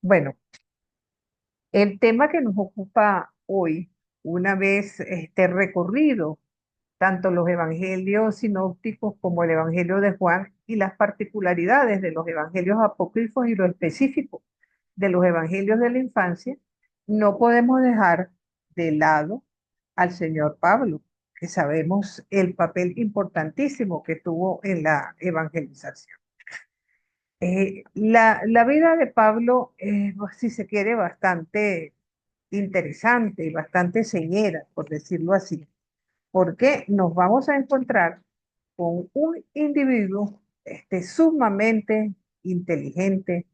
Bueno, el tema que nos ocupa hoy, una vez recorrido tanto los evangelios sinópticos como el evangelio de Juan y las particularidades de los evangelios apócrifos y lo específico de los evangelios de la infancia, no podemos dejar de lado al señor Pablo, que sabemos el papel importantísimo que tuvo en la evangelización. La vida de Pablo es, si se quiere, bastante interesante y bastante señera, por decirlo así, porque nos vamos a encontrar con un individuo sumamente inteligente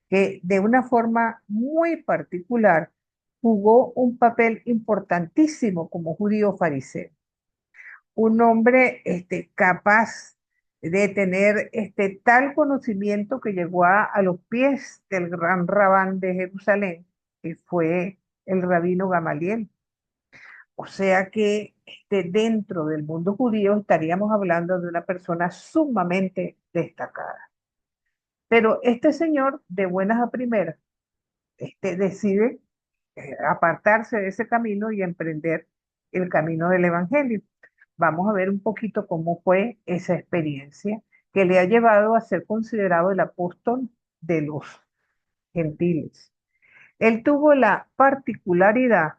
que de una forma muy particular jugó un papel importantísimo como judío fariseo. Un hombre capaz de tener tal conocimiento que llegó a los pies del gran rabán de Jerusalén, que fue el rabino Gamaliel. O sea que dentro del mundo judío estaríamos hablando de una persona sumamente destacada. Pero este señor, de buenas a primeras, decide apartarse de ese camino y emprender el camino del Evangelio. Vamos a ver un poquito cómo fue esa experiencia que le ha llevado a ser considerado el apóstol de los gentiles. Él tuvo la particularidad,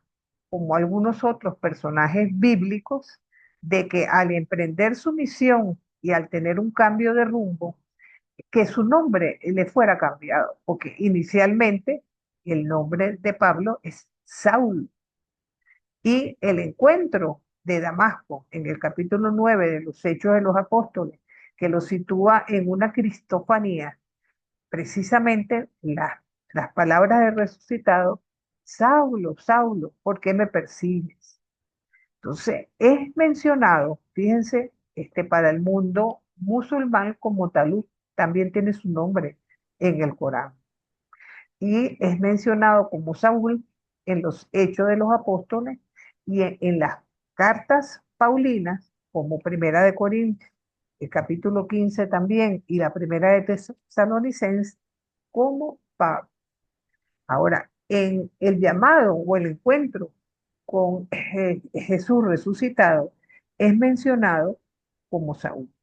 como algunos otros personajes bíblicos, de que al emprender su misión y al tener un cambio de rumbo, que su nombre le fuera cambiado, porque inicialmente el nombre de Pablo es Saúl. Y el encuentro de Damasco en el capítulo 9 de los Hechos de los Apóstoles, que lo sitúa en una cristofanía, precisamente las palabras del resucitado: Saulo, Saulo, ¿por qué me persigues? Entonces, es mencionado, fíjense, para el mundo musulmán como Talud, también tiene su nombre en el Corán. Y es mencionado como Saúl en los Hechos de los Apóstoles y en las cartas paulinas, como Primera de Corintios, el capítulo 15 también, y la Primera de Tesalonicenses, como Pablo. Ahora, en el llamado o el encuentro con Jesús resucitado, es mencionado como Saúl.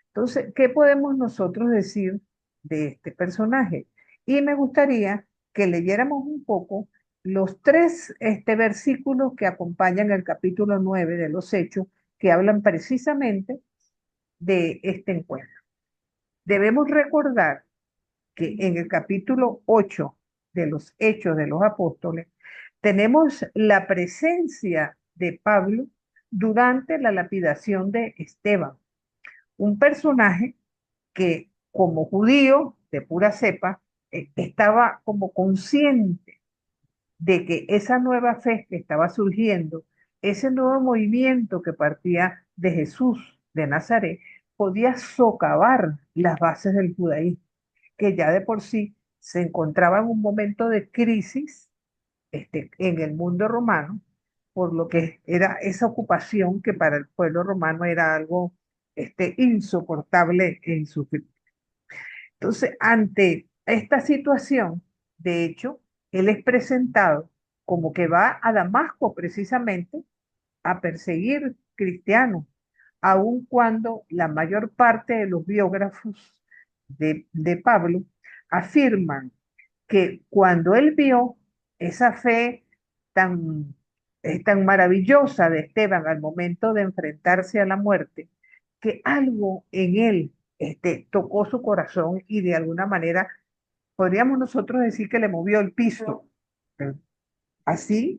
Entonces, ¿qué podemos nosotros decir de este personaje? Y me gustaría que leyéramos un poco los tres versículos que acompañan el capítulo 9 de los Hechos, que hablan precisamente de este encuentro. Debemos recordar que en el capítulo 8 de los Hechos de los Apóstoles tenemos la presencia de Pablo durante la lapidación de Esteban, un personaje que como judío de pura cepa estaba como consciente de que esa nueva fe que estaba surgiendo, ese nuevo movimiento que partía de Jesús de Nazaret, podía socavar las bases del judaísmo, que ya de por sí se encontraba en un momento de crisis en el mundo romano, por lo que era esa ocupación que para el pueblo romano era algo insoportable e insufrible. Entonces, ante esta situación, de hecho, él es presentado como que va a Damasco precisamente a perseguir cristianos, aun cuando la mayor parte de los biógrafos de Pablo afirman que cuando él vio esa fe tan, tan maravillosa de Esteban al momento de enfrentarse a la muerte, que algo en él tocó su corazón y de alguna manera podríamos nosotros decir que le movió el piso. Así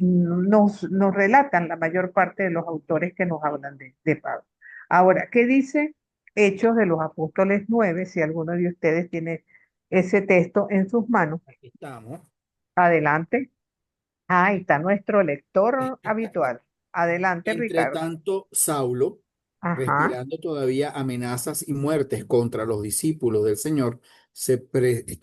nos relatan la mayor parte de los autores que nos hablan de Pablo. Ahora, ¿qué dice Hechos de los Apóstoles 9? Si alguno de ustedes tiene ese texto en sus manos, Aquí estamos. adelante. Ah, ahí está nuestro lector habitual. Adelante, Entre Ricardo. tanto, Saulo, Ajá. respirando todavía amenazas y muertes contra los discípulos del Señor,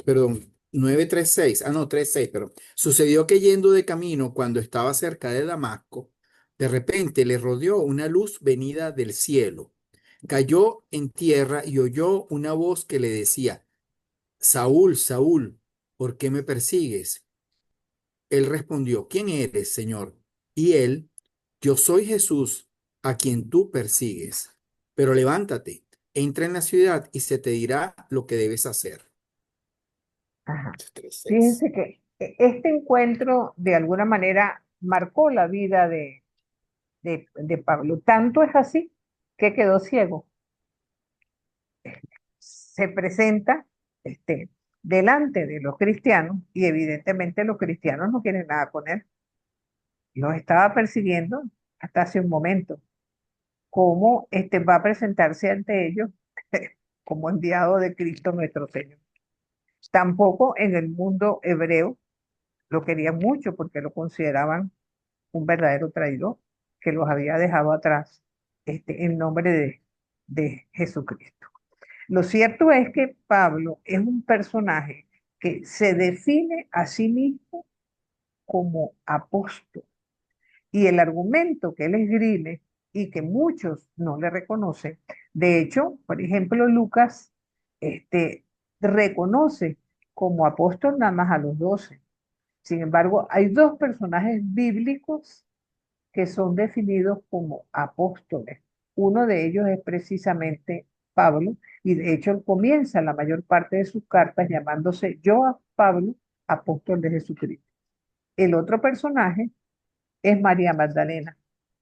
perdón, 9:36, no, 3:6, pero sucedió que yendo de camino cuando estaba cerca de Damasco, de repente le rodeó una luz venida del cielo. Cayó en tierra y oyó una voz que le decía, Saúl, Saúl, ¿por qué me persigues? Él respondió, ¿quién eres, Señor? Y él, yo soy Jesús, a quien tú persigues. Pero levántate, entra en la ciudad y se te dirá lo que debes hacer. Ajá. 3:6. Fíjense que este encuentro de alguna manera marcó la vida de Pablo. Tanto es así que quedó ciego. Se presenta este, delante de los cristianos y evidentemente los cristianos no quieren nada con él. Los estaba persiguiendo hasta hace un momento. ¿Cómo va a presentarse ante ellos como enviado de Cristo nuestro Señor? Tampoco en el mundo hebreo lo querían mucho porque lo consideraban un verdadero traidor que los había dejado atrás en nombre de Jesucristo. Lo cierto es que Pablo es un personaje que se define a sí mismo como apóstol. Y el argumento que él esgrime y que muchos no le reconocen, de hecho, por ejemplo, Lucas reconoce como apóstol nada más a los 12. Sin embargo, hay dos personajes bíblicos que son definidos como apóstoles. Uno de ellos es precisamente Pablo, y de hecho él comienza la mayor parte de sus cartas llamándose yo a Pablo, apóstol de Jesucristo. El otro personaje es María Magdalena,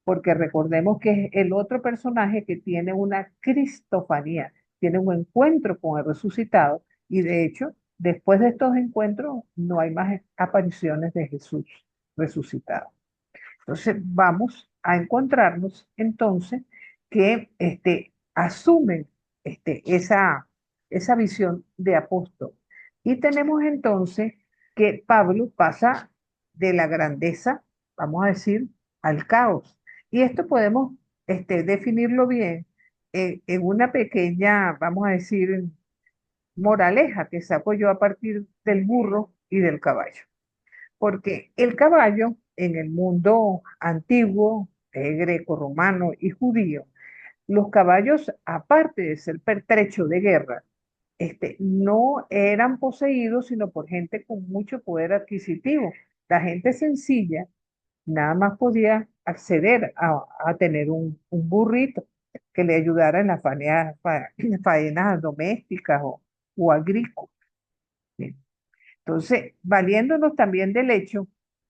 porque recordemos que es el otro personaje que tiene una cristofanía, tiene un encuentro con el resucitado, y de hecho, después de estos encuentros no hay más apariciones de Jesús resucitado. Entonces vamos a encontrarnos entonces que asumen esa visión de apóstol. Y tenemos entonces que Pablo pasa de la grandeza, vamos a decir, al caos. Y esto podemos definirlo bien en una pequeña, vamos a decir, moraleja que saco yo a partir del burro y del caballo. Porque el caballo en el mundo antiguo, greco, romano y judío, los caballos, aparte de ser pertrecho de guerra, no eran poseídos sino por gente con mucho poder adquisitivo. La gente sencilla nada más podía acceder a tener un burrito que le ayudara en las faenas domésticas o agrícolas. Entonces, valiéndonos también del hecho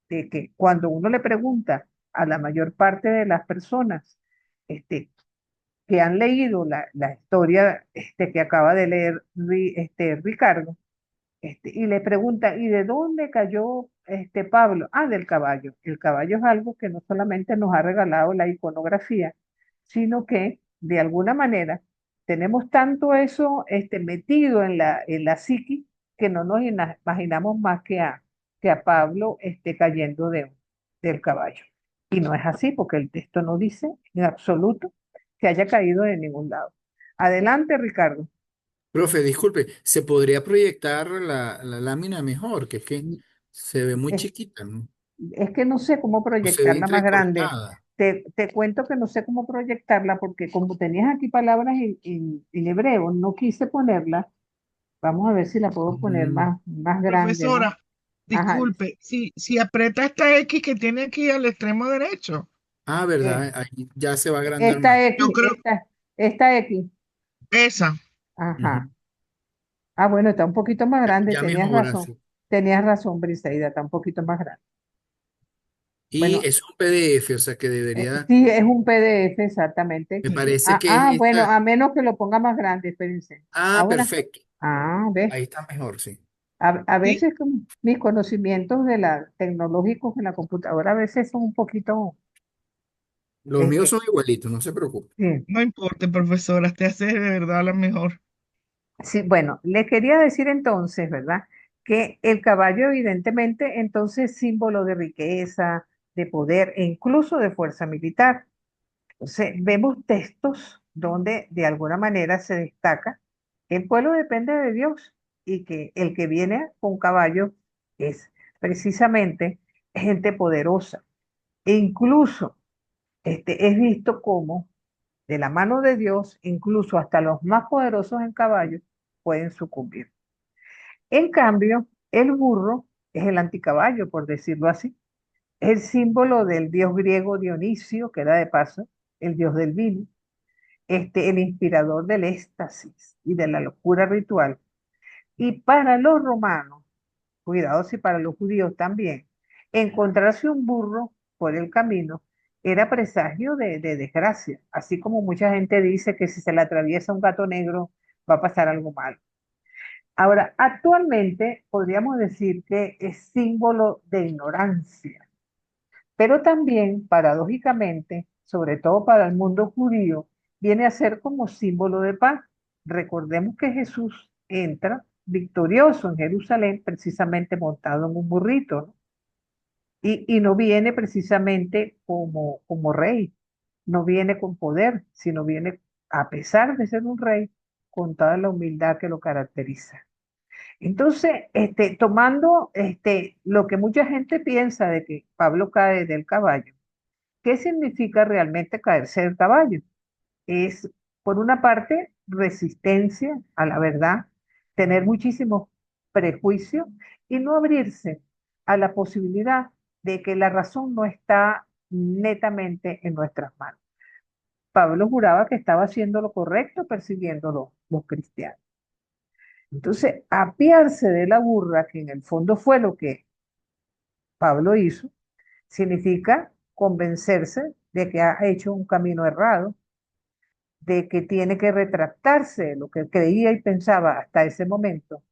de que cuando uno le pregunta a la mayor parte de las personas este, que han leído la historia que acaba de leer Ricardo, y le pregunta, ¿y de dónde cayó Pablo? Ah, del caballo. El caballo es algo que no solamente nos ha regalado la iconografía, sino que de alguna manera tenemos tanto eso metido en la psiqui que no nos imaginamos más que a Pablo cayendo del caballo. Y no es así, porque el texto no dice en absoluto que haya caído de ningún lado. Adelante, Ricardo. Profe, disculpe, ¿se podría proyectar la lámina mejor? Que es que se ve muy chiquita, ¿no? Es que no sé cómo O se ve proyectarla más grande. entrecortada. Te cuento que no sé cómo proyectarla porque como tenías aquí palabras en hebreo, no quise ponerla. Vamos a ver si la puedo poner Mm. más grande, ¿no? Profesora, Ajá. disculpe, si aprieta esta X que tiene aquí al extremo derecho, Ah, eh, ¿verdad? Ahí ya se va a agrandar esta más. yo X, creo esta X. esa. Ajá. Ujú. Ah, bueno, está un poquito más grande. Ya Tenías mejora, razón. sí. Tenías razón, Briseida, está un poquito más grande. Y Bueno, es un PDF, o sea que debería, sí, es un PDF exactamente. me parece que es Bueno, esta. a menos que lo ponga más grande, espérense. Ah, Ahora, perfecto. ¿ves? Ahí está mejor, sí. A Sí, veces mis conocimientos tecnológicos en la computadora a veces son un poquito, Los míos este, son igualitos, no se preocupe. sí, no importa, profesora, usted hace de verdad la mejor. sí, bueno, le quería decir entonces, ¿verdad? Que el caballo evidentemente entonces es símbolo de riqueza, de poder e incluso de fuerza militar. Entonces, vemos textos donde de alguna manera se destaca que el pueblo depende de Dios y que el que viene con caballo es precisamente gente poderosa. E incluso es visto como de la mano de Dios, incluso hasta los más poderosos en caballo pueden sucumbir. En cambio, el burro es el anticaballo, por decirlo así. Es el símbolo del dios griego Dionisio, que era de paso el dios del vino, el inspirador del éxtasis y de la locura ritual. Y para los romanos, cuidado si para los judíos también, encontrarse un burro por el camino era presagio de desgracia, así como mucha gente dice que si se le atraviesa un gato negro va a pasar algo malo. Ahora, actualmente podríamos decir que es símbolo de ignorancia, pero también, paradójicamente, sobre todo para el mundo judío, viene a ser como símbolo de paz. Recordemos que Jesús entra victorioso en Jerusalén, precisamente montado en un burrito, ¿no? Y no viene precisamente como rey, no viene con poder, sino viene, a pesar de ser un rey, con toda la humildad que lo caracteriza. Entonces, tomando lo que mucha gente piensa de que Pablo cae del caballo, ¿qué significa realmente caerse del caballo? Es, por una parte, resistencia a la verdad, tener muchísimos prejuicios y no abrirse a la posibilidad de que la razón no está netamente en nuestras manos. Pablo juraba que estaba haciendo lo correcto persiguiendo los cristianos. Entonces, apiarse de la burra, que en el fondo fue lo que Pablo hizo, significa convencerse de que ha hecho un camino errado, de que tiene que retractarse de lo que creía y pensaba hasta ese momento.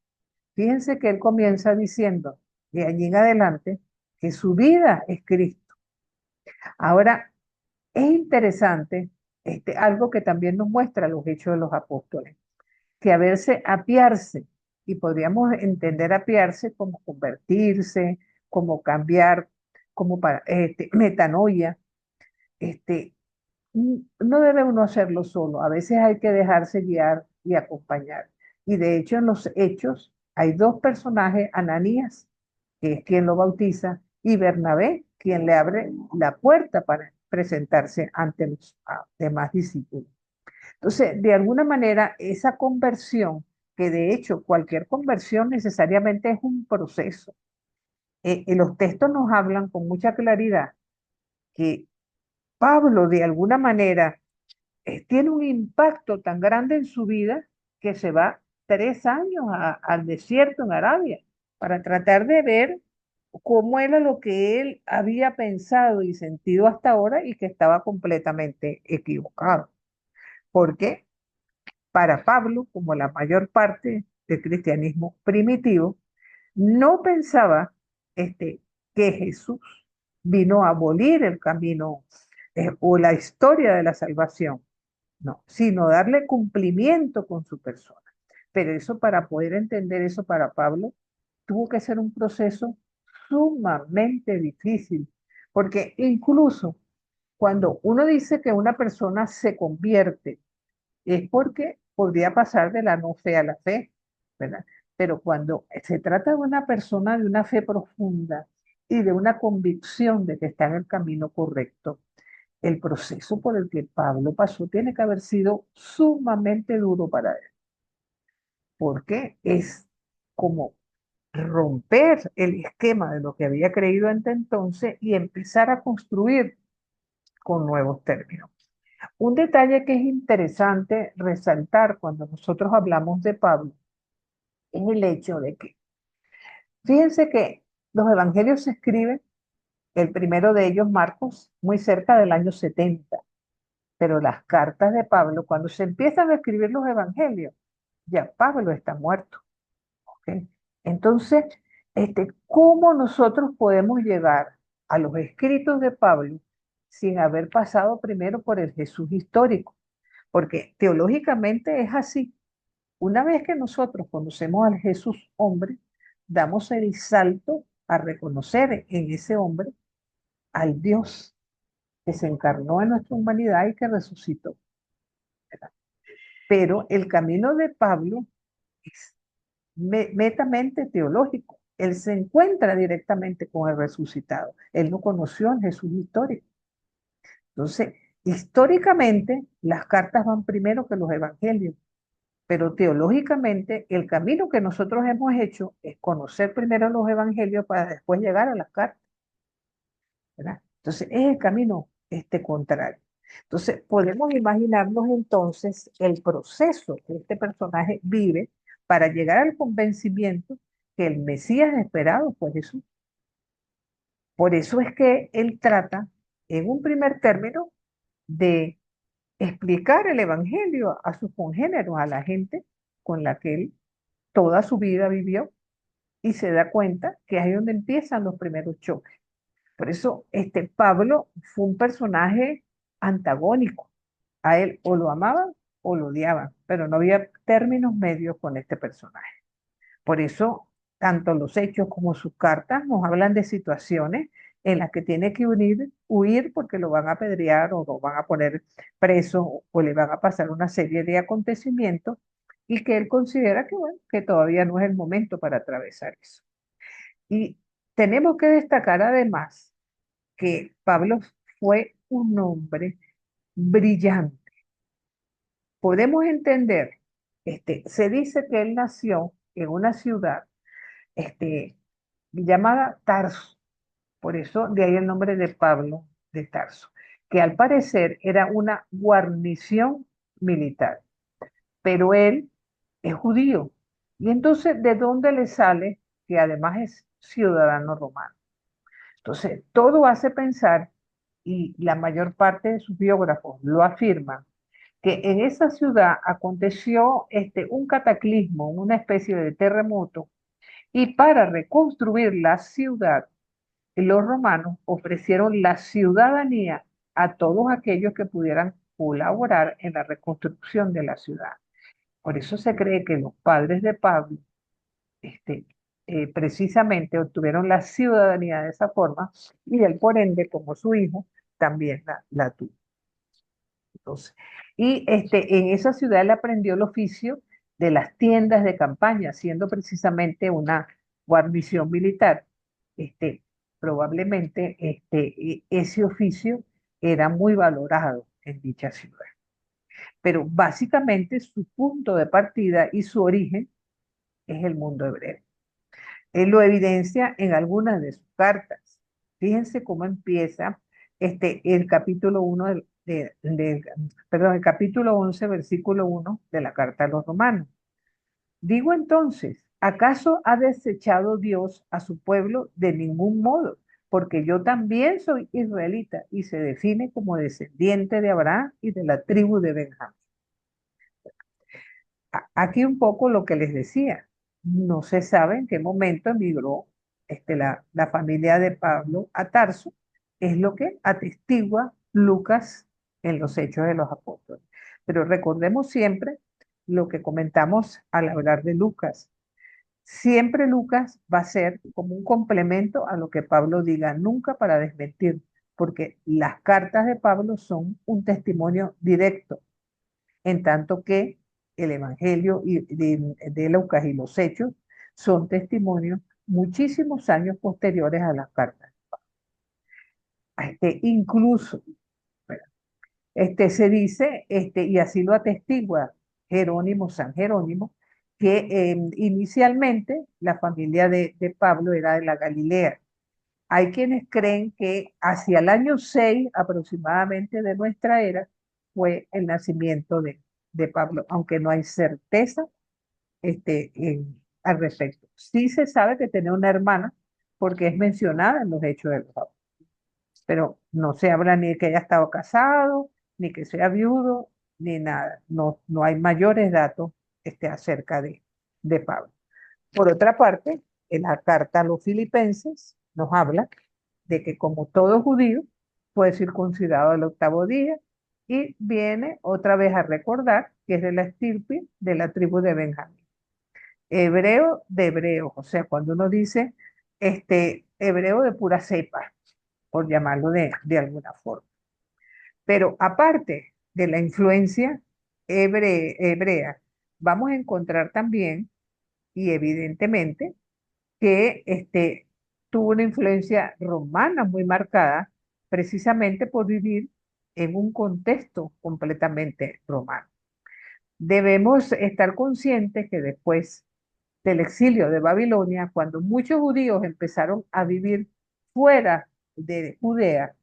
Fíjense que él comienza diciendo de allí en adelante que su vida es Cristo. Ahora, es interesante algo que también nos muestra los hechos de los apóstoles, que a verse apiarse, y podríamos entender apiarse como convertirse, como cambiar, como para, metanoia, este, no debe uno hacerlo solo, a veces hay que dejarse guiar y acompañar. Y de hecho en los hechos hay dos personajes, Ananías, que es quien lo bautiza, y Bernabé, quien le abre la puerta para presentarse ante los demás discípulos. Entonces, de alguna manera, esa conversión, que de hecho cualquier conversión necesariamente es un proceso, los textos nos hablan con mucha claridad que Pablo de alguna manera tiene un impacto tan grande en su vida que se va 3 años al desierto en Arabia para tratar de ver cómo era lo que él había pensado y sentido hasta ahora y que estaba completamente equivocado. Porque para Pablo, como la mayor parte del cristianismo primitivo, no pensaba que Jesús vino a abolir el camino o la historia de la salvación, no, sino darle cumplimiento con su persona. Pero eso, para poder entender eso para Pablo, tuvo que ser un proceso sumamente difícil, porque incluso cuando uno dice que una persona se convierte, es porque podría pasar de la no fe a la fe, ¿verdad? Pero cuando se trata de una persona de una fe profunda y de una convicción de que está en el camino correcto, el proceso por el que Pablo pasó tiene que haber sido sumamente duro para él, porque es como romper el esquema de lo que había creído hasta entonces y empezar a construir con nuevos términos. Un detalle que es interesante resaltar cuando nosotros hablamos de Pablo es el hecho de que, fíjense que los evangelios se escriben, el primero de ellos, Marcos, muy cerca del año 70, pero las cartas de Pablo, cuando se empiezan a escribir los evangelios, ya Pablo está muerto. ¿Ok? Entonces, ¿cómo nosotros podemos llegar a los escritos de Pablo sin haber pasado primero por el Jesús histórico? Porque teológicamente es así. Una vez que nosotros conocemos al Jesús hombre, damos el salto a reconocer en ese hombre al Dios que se encarnó en nuestra humanidad y que resucitó, ¿verdad? Pero el camino de Pablo es netamente teológico. Él se encuentra directamente con el resucitado. Él no conoció al Jesús histórico. Entonces, históricamente, las cartas van primero que los evangelios. pero teológicamente el camino que nosotros hemos hecho es conocer primero los evangelios para después llegar a las cartas, ¿verdad? Entonces es el camino contrario. Entonces podemos imaginarnos entonces el proceso que este personaje vive para llegar al convencimiento que el Mesías esperado fue Jesús. Por eso es que él trata en un primer término de explicar el evangelio a sus congéneros, a la gente con la que él toda su vida vivió, y se da cuenta que es ahí donde empiezan los primeros choques. Por eso Pablo fue un personaje antagónico. A él o lo amaban o lo odiaban, pero no había términos medios con este personaje. Por eso, tanto los hechos como sus cartas nos hablan de situaciones en las que tiene que huir porque lo van a apedrear o lo van a poner preso o le van a pasar una serie de acontecimientos y que él considera que, bueno, que todavía no es el momento para atravesar eso. Y tenemos que destacar además que Pablo fue un hombre brillante. Podemos entender, se dice que él nació en una ciudad este, llamada Tarso, por eso de ahí el nombre de Pablo de Tarso, que al parecer era una guarnición militar, pero él es judío. Y entonces, ¿de dónde le sale que además es ciudadano romano? Entonces, todo hace pensar, y la mayor parte de sus biógrafos lo afirman, que en esa ciudad aconteció un cataclismo, una especie de terremoto, y para reconstruir la ciudad, los romanos ofrecieron la ciudadanía a todos aquellos que pudieran colaborar en la reconstrucción de la ciudad. Por eso se cree que los padres de Pablo este, precisamente obtuvieron la ciudadanía de esa forma y él, por ende, como su hijo, también la tuvo. Entonces, y en esa ciudad él aprendió el oficio de las tiendas de campaña, siendo precisamente una guarnición militar. Este, probablemente ese oficio era muy valorado en dicha ciudad. Pero básicamente su punto de partida y su origen es el mundo hebreo. Él lo evidencia en algunas de sus cartas. Fíjense cómo empieza el capítulo 1 perdón, el capítulo 11, versículo 1 de la carta a los romanos. Digo entonces, ¿acaso ha desechado Dios a su pueblo? De ningún modo, porque yo también soy israelita y se define como descendiente de Abraham y de la tribu de Benjamín. Aquí un poco lo que les decía, no se sabe en qué momento emigró la familia de Pablo a Tarso, es lo que atestigua Lucas en los Hechos de los Apóstoles. Pero recordemos siempre lo que comentamos al hablar de Lucas. Siempre Lucas va a ser como un complemento a lo que Pablo diga, nunca para desmentir, porque las cartas de Pablo son un testimonio directo en tanto que el Evangelio de Lucas y los Hechos son testimonios muchísimos años posteriores a las cartas. Incluso se dice, y así lo atestigua Jerónimo, San Jerónimo, que inicialmente la familia de Pablo era de la Galilea. Hay quienes creen que hacia el año 6 aproximadamente de nuestra era fue el nacimiento de Pablo, aunque no hay certeza al respecto. Sí se sabe que tenía una hermana porque es mencionada en los Hechos de los Apóstoles, pero no se habla ni de que haya estado casado, ni que sea viudo, ni nada. No, no hay mayores datos acerca de Pablo. Por otra parte, en la carta a los filipenses nos habla de que como todo judío fue circuncidado al octavo día y viene otra vez a recordar que es de la estirpe de la tribu de Benjamín. Hebreo de hebreos, o sea, cuando uno dice hebreo de pura cepa, por llamarlo de alguna forma. Pero aparte de la influencia hebrea, vamos a encontrar también, y evidentemente, que tuvo una influencia romana muy marcada, precisamente por vivir en un contexto completamente romano. Debemos estar conscientes que después del exilio de Babilonia, cuando muchos judíos empezaron a vivir fuera de Judea,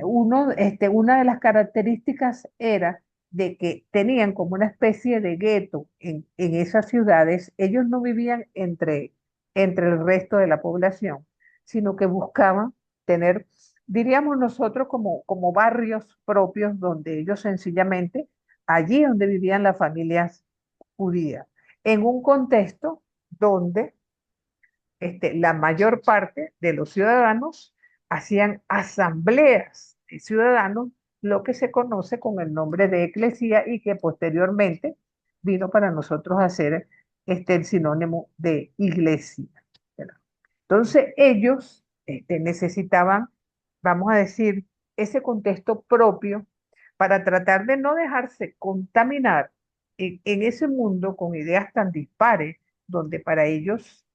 una de las características era de que tenían como una especie de gueto en esas ciudades. Ellos no vivían entre el resto de la población, sino que buscaban tener, diríamos nosotros, como barrios propios donde ellos sencillamente, allí donde vivían las familias judías, en un contexto donde la mayor parte de los ciudadanos hacían asambleas de ciudadanos, lo que se conoce con el nombre de eclesía y que posteriormente vino para nosotros a ser el sinónimo de iglesia. ¿Verdad? Entonces ellos necesitaban, vamos a decir, ese contexto propio para tratar de no dejarse contaminar en ese mundo con ideas tan dispares, donde para ellos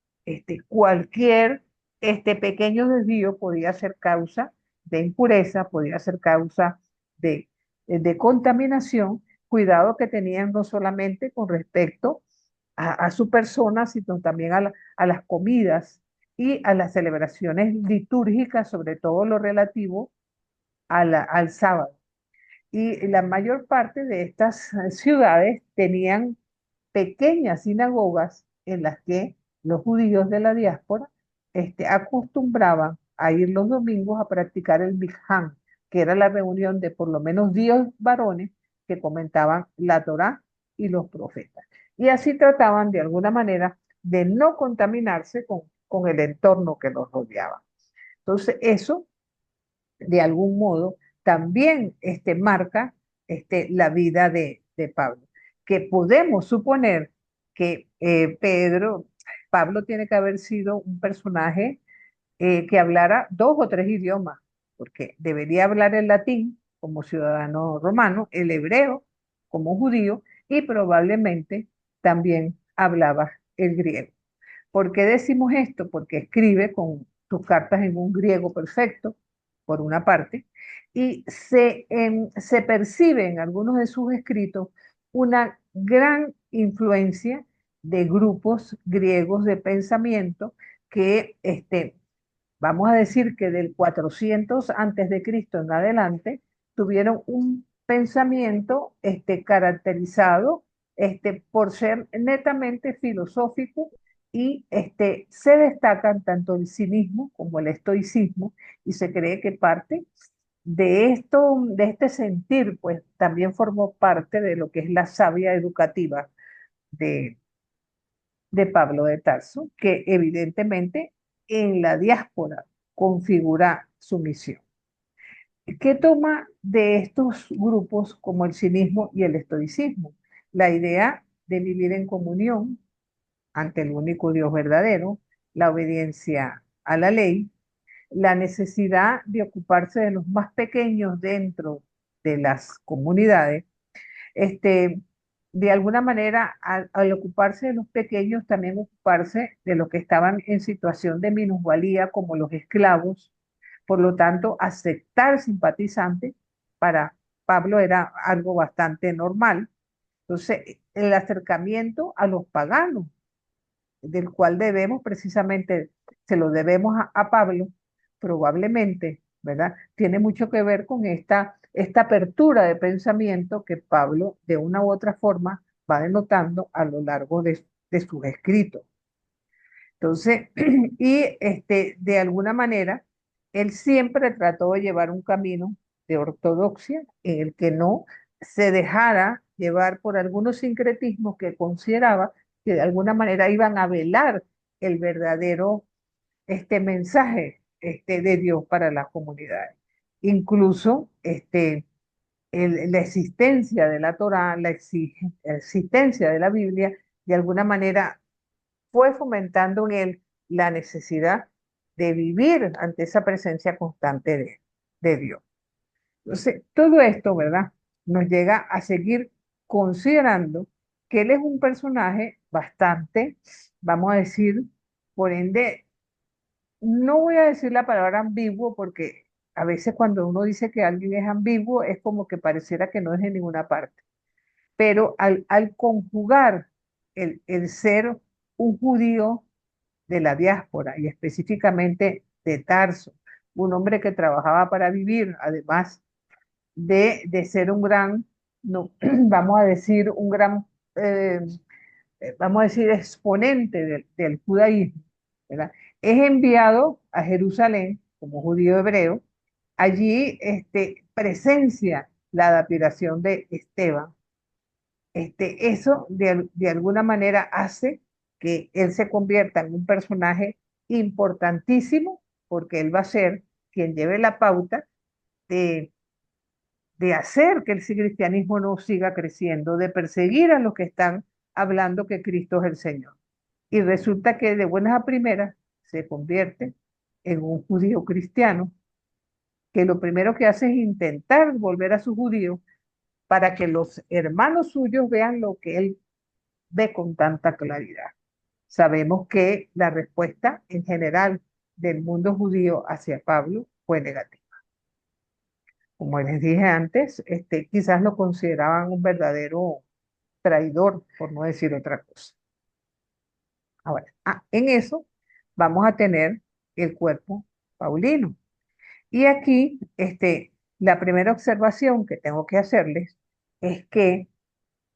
cualquier pequeño desvío podía ser causa de impureza, podía ser causa de, de contaminación. Cuidado que tenían no solamente con respecto a su persona, sino también a las comidas y a las celebraciones litúrgicas, sobre todo lo relativo al sábado. Y la mayor parte de estas ciudades tenían pequeñas sinagogas en las que los judíos de la diáspora acostumbraban a ir los domingos a practicar el Mikhan, que era la reunión de por lo menos 10 varones que comentaban la Torá y los profetas. Y así trataban de alguna manera de no contaminarse con el entorno que los rodeaba. Entonces, eso de algún modo también marca la vida de Pablo, que podemos suponer que Pablo tiene que haber sido un personaje que hablara dos o tres idiomas, porque debería hablar el latín como ciudadano romano, el hebreo como judío y probablemente también hablaba el griego. ¿Por qué decimos esto? Porque escribe con sus cartas en un griego perfecto, por una parte, y se percibe en algunos de sus escritos una gran influencia de grupos griegos de pensamiento que, vamos a decir que del 400 antes de Cristo en adelante, tuvieron un pensamiento caracterizado por ser netamente filosófico y se destacan tanto el cinismo como el estoicismo y se cree que parte de esto, de este sentir, pues también formó parte de lo que es la savia educativa de, de Pablo de Tarso, que evidentemente en la diáspora configura su misión. ¿Qué toma de estos grupos como el cinismo y el estoicismo? La idea de vivir en comunión ante el único Dios verdadero, la obediencia a la ley, la necesidad de ocuparse de los más pequeños dentro de las comunidades, este, de alguna manera, al ocuparse de los pequeños, también ocuparse de los que estaban en situación de minusvalía, como los esclavos. Por lo tanto, aceptar simpatizantes para Pablo era algo bastante normal. Entonces, el acercamiento a los paganos, del cual debemos precisamente, se lo debemos a Pablo, probablemente, ¿verdad? Tiene mucho que ver con esta apertura de pensamiento que Pablo, de una u otra forma, va denotando a lo largo de sus escritos. Entonces, y de alguna manera, él siempre trató de llevar un camino de ortodoxia en el que no se dejara llevar por algunos sincretismos que consideraba que de alguna manera iban a velar el verdadero mensaje de Dios para las comunidades. Incluso la existencia de la Torá, existencia de la Biblia, de alguna manera fue fomentando en él la necesidad de vivir ante esa presencia constante de Dios. Entonces, todo esto, ¿verdad? Nos llega a seguir considerando que él es un personaje bastante, vamos a decir, por ende, no voy a decir la palabra ambiguo porque a veces cuando uno dice que alguien es ambiguo es como que pareciera que no es de ninguna parte. pero al conjugar el ser un judío de la diáspora y específicamente de Tarso, un hombre que trabajaba para vivir, además de ser un gran, no, vamos a decir, un gran, vamos a decir, exponente del judaísmo, ¿verdad? Es enviado a Jerusalén como judío hebreo. Allí presencia la admiración de Esteban. Eso de alguna manera hace que él se convierta en un personaje importantísimo porque él va a ser quien lleve la pauta de, de hacer que el cristianismo no siga creciendo, de perseguir a los que están hablando que Cristo es el Señor. Y resulta que de buenas a primeras se convierte en un judío cristiano que lo primero que hace es intentar volver a su judío para que los hermanos suyos vean lo que él ve con tanta claridad. Sabemos que la respuesta en general del mundo judío hacia Pablo fue negativa. Como les dije antes, quizás lo consideraban un verdadero traidor, por no decir otra cosa. Ahora, en eso vamos a tener el cuerpo paulino. Y aquí, la primera observación que tengo que hacerles es que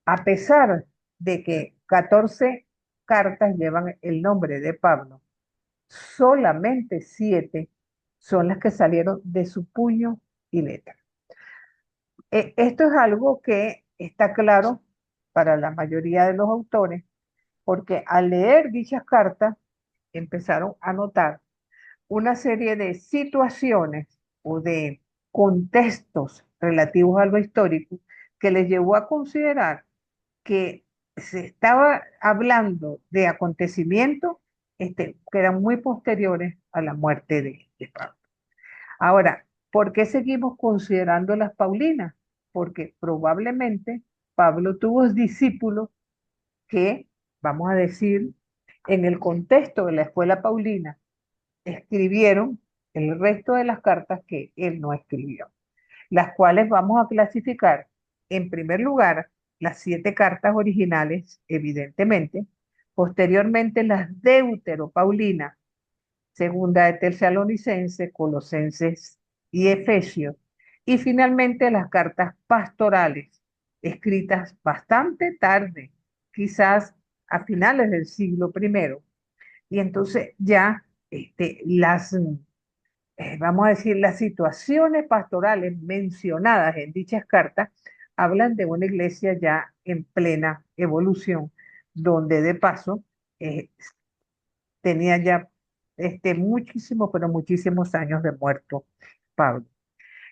a pesar de que 14 cartas llevan el nombre de Pablo, solamente 7 son las que salieron de su puño y letra. Esto es algo que está claro para la mayoría de los autores, porque al leer dichas cartas empezaron a notar una serie de situaciones o de contextos relativos a lo histórico que les llevó a considerar que se estaba hablando de acontecimientos que eran muy posteriores a la muerte de Pablo. Ahora, ¿por qué seguimos considerando las Paulinas? Porque probablemente Pablo tuvo discípulos que, vamos a decir, en el contexto de la escuela paulina, escribieron el resto de las cartas que él no escribió, las cuales vamos a clasificar, en primer lugar, las 7 cartas originales, evidentemente, posteriormente las deuteropaulinas, segunda de Tesalonicenses, Colosenses y Efesios, y finalmente las cartas pastorales, escritas bastante tarde, quizás a finales del siglo primero. Y entonces ya vamos a decir, las situaciones pastorales mencionadas en dichas cartas hablan de una iglesia ya en plena evolución, donde de paso eh, tenía ya muchísimos, pero muchísimos años de muerto Pablo.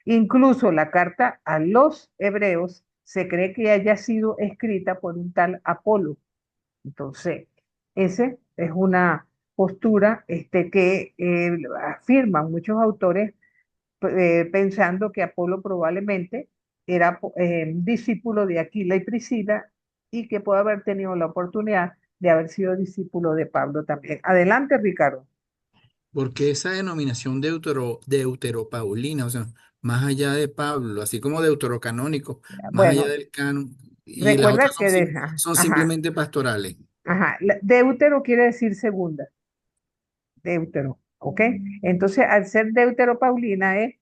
Incluso la carta a los hebreos se cree que haya sido escrita por un tal Apolo. Entonces, esa es una postura que afirman muchos autores pensando que Apolo probablemente era discípulo de Aquila y Priscila y que puede haber tenido la oportunidad de haber sido discípulo de Pablo también. Adelante, Ricardo. Porque esa denominación deuteropaulina, o sea, más allá de Pablo, así como deuterocanónico, más allá Bueno, del canon, y las recuerda otras que son ajá, simplemente pastorales. ajá, deutero quiere decir segunda, deutero, ¿ok? Entonces, al ser deutero Paulina es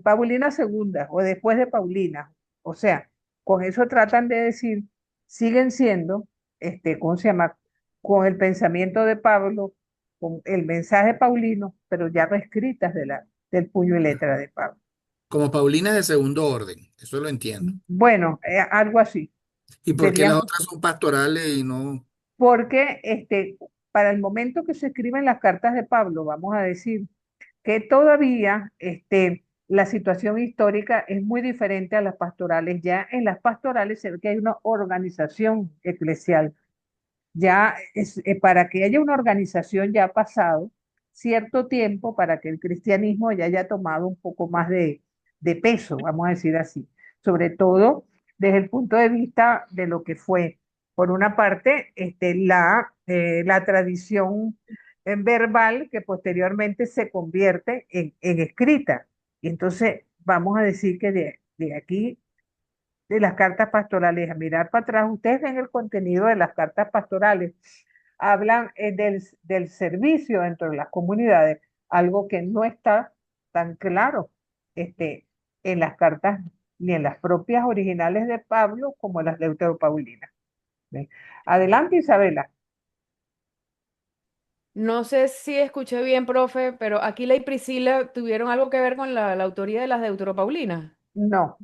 Paulina segunda o después de Paulina. O sea, con eso tratan de decir, siguen siendo, ¿cómo se llama? Con el pensamiento de Pablo, con el mensaje paulino, pero ya reescritas del puño y letra de Pablo. Como Paulinas de segundo orden, eso lo entiendo. Bueno, algo así. ¿Y por qué las Serían otras son pastorales y no? porque para el momento que se escriben las cartas de Pablo, vamos a decir que todavía la situación histórica es muy diferente a las pastorales. Ya en las pastorales se ve que hay una organización eclesial. Ya para que haya una organización ya ha pasado cierto tiempo para que el cristianismo ya haya tomado un poco más de peso, vamos a decir así. Sobre todo desde el punto de vista de lo que fue, por una parte, la tradición verbal que posteriormente se convierte en escrita. Y entonces vamos a decir que de aquí de las cartas pastorales, a mirar para atrás, ustedes ven el contenido de las cartas pastorales, hablan del servicio dentro de las comunidades, algo que no está tan claro este, en las cartas ni en las propias originales de Pablo como en las deuteropaulinas. ¿Ven? Adelante, Isabela. No sé si escuché bien, profe, pero Aquila y Priscila tuvieron algo que ver con la autoría de las Deuteropaulinas. No,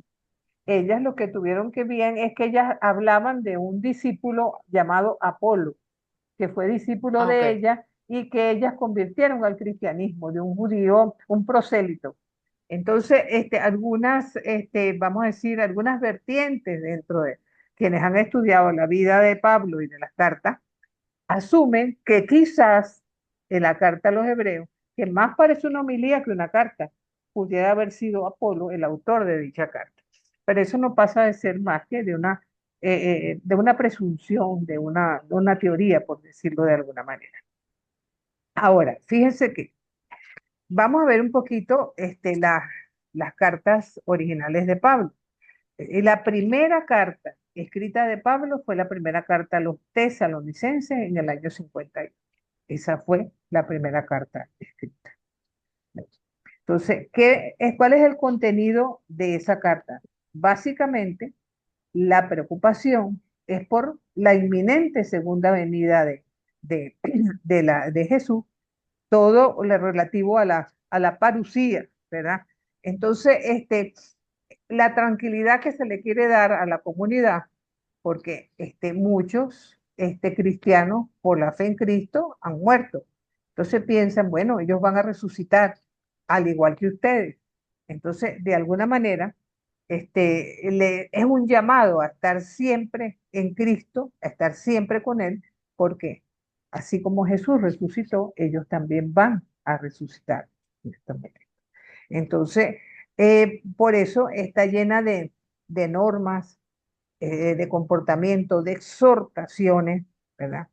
ellas lo que tuvieron que bien es que ellas hablaban de un discípulo llamado Apolo, que fue discípulo Ah, ok. de ellas y que ellas convirtieron al cristianismo, de un judío, un prosélito. Entonces, algunas, vamos a decir, algunas vertientes dentro de quienes han estudiado la vida de Pablo y de las cartas, asumen que quizás en la carta a los hebreos, que más parece una homilía que una carta, pudiera haber sido Apolo el autor de dicha carta. Pero eso no pasa de ser más que de una presunción, de una teoría, por decirlo de alguna manera. Ahora, fíjense que vamos a ver un poquito las cartas originales de Pablo. La primera carta escrita de Pablo fue la primera carta a los tesalonicenses en el año 51. Esa fue la primera carta escrita. Entonces, ¿cuál es el contenido de esa carta? Básicamente, la preocupación es por la inminente segunda venida de, de Jesús, todo lo relativo a la parucía, ¿verdad? Entonces, la tranquilidad que se le quiere dar a la comunidad, porque muchos cristianos por la fe en Cristo han muerto. Entonces piensan, bueno, ellos van a resucitar al igual que ustedes. Entonces, de alguna manera, es un llamado a estar siempre en Cristo, a estar siempre con Él, porque así como Jesús resucitó, ellos también van a resucitar en esta manera. Entonces, por eso está llena de normas, de comportamiento, de exhortaciones, ¿verdad?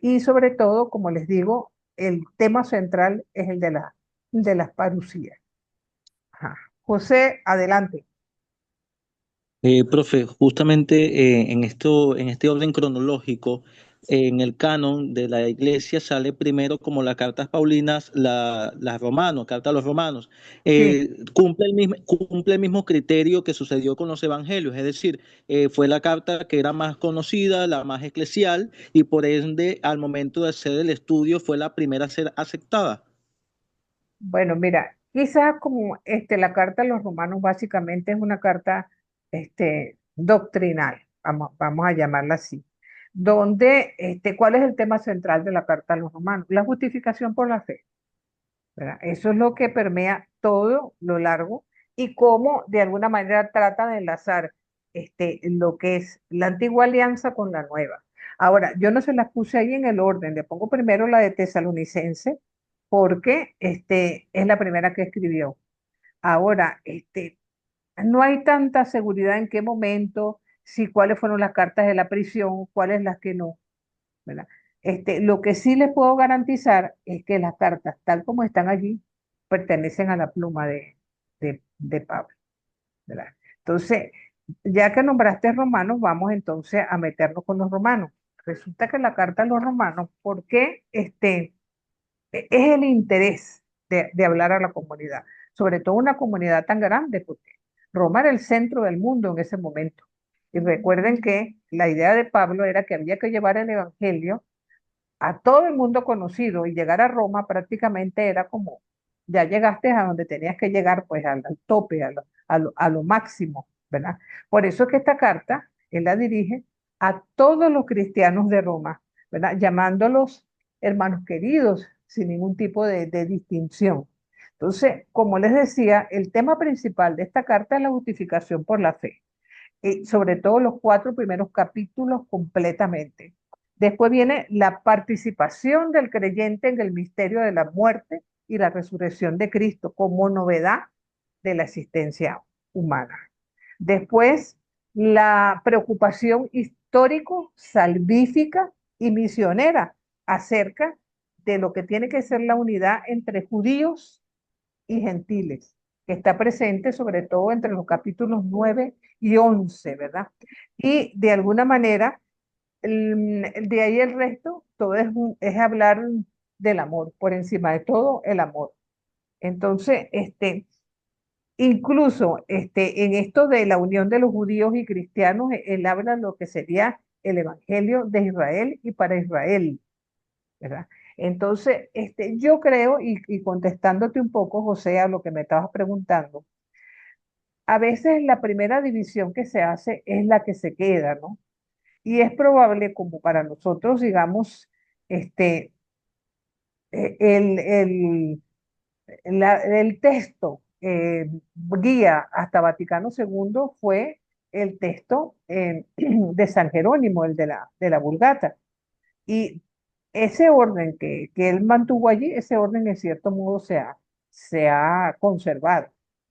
Y sobre todo, como les digo, el tema central es el de las parucías. Ajá. José, adelante. Profe, justamente en este orden cronológico, en el canon de la iglesia sale primero como las cartas paulinas, las romanos, carta a los romanos. Sí. Cumple el mismo criterio que sucedió con los evangelios, es decir, fue la carta que era más conocida, la más eclesial, y por ende, al momento de hacer el estudio, fue la primera a ser aceptada. Bueno, mira, quizás como la carta a los romanos básicamente es una carta doctrinal, vamos a llamarla así, donde, ¿cuál es el tema central de la carta a los romanos? La justificación por la fe, ¿verdad? Eso es lo que permea todo lo largo y cómo de alguna manera trata de enlazar lo que es la antigua alianza con la nueva. Ahora, yo no se las puse ahí en el orden, le pongo primero la de Tesalonicense, porque es la primera que escribió. Ahora, no hay tanta seguridad en qué momento, si cuáles fueron las cartas de la prisión, cuáles las que no, ¿verdad? Lo que sí les puedo garantizar es que las cartas, tal como están allí, pertenecen a la pluma de Pablo, ¿verdad? Entonces, ya que nombraste romanos, vamos entonces a meternos con los romanos. Resulta que la carta a los romanos, ¿por qué es el interés de hablar a la comunidad? Sobre todo una comunidad tan grande, porque Roma era el centro del mundo en ese momento. Y recuerden que la idea de Pablo era que había que llevar el evangelio a todo el mundo conocido y llegar a Roma prácticamente era como, ya llegaste a donde tenías que llegar, pues al tope, a lo máximo, ¿verdad? Por eso es que esta carta él la dirige a todos los cristianos de Roma, ¿verdad? Llamándolos hermanos queridos, sin ningún tipo de distinción. Entonces, como les decía, el tema principal de esta carta es la justificación por la fe, y sobre todo los 4 primeros capítulos completamente. Después viene la participación del creyente en el misterio de la muerte y la resurrección de Cristo como novedad de la existencia humana. Después, la preocupación histórico, salvífica y misionera acerca de lo que tiene que ser la unidad entre judíos y gentiles, que está presente sobre todo entre los capítulos 9 y 11, ¿verdad? Y de alguna manera, de ahí el resto, todo es hablar del amor, por encima de todo, el amor. Entonces, incluso en esto de la unión de los judíos y cristianos, él habla lo que sería el evangelio de Israel y para Israel, ¿verdad? Entonces, yo creo, y contestándote un poco, José, a lo que me estabas preguntando, a veces la primera división que se hace es la que se queda, ¿no? Y es probable como para nosotros, digamos, este, el, el texto guía hasta Vaticano II fue el texto de San Jerónimo, el de la Vulgata. Y ese orden que él mantuvo allí, ese orden en cierto modo se ha conservado.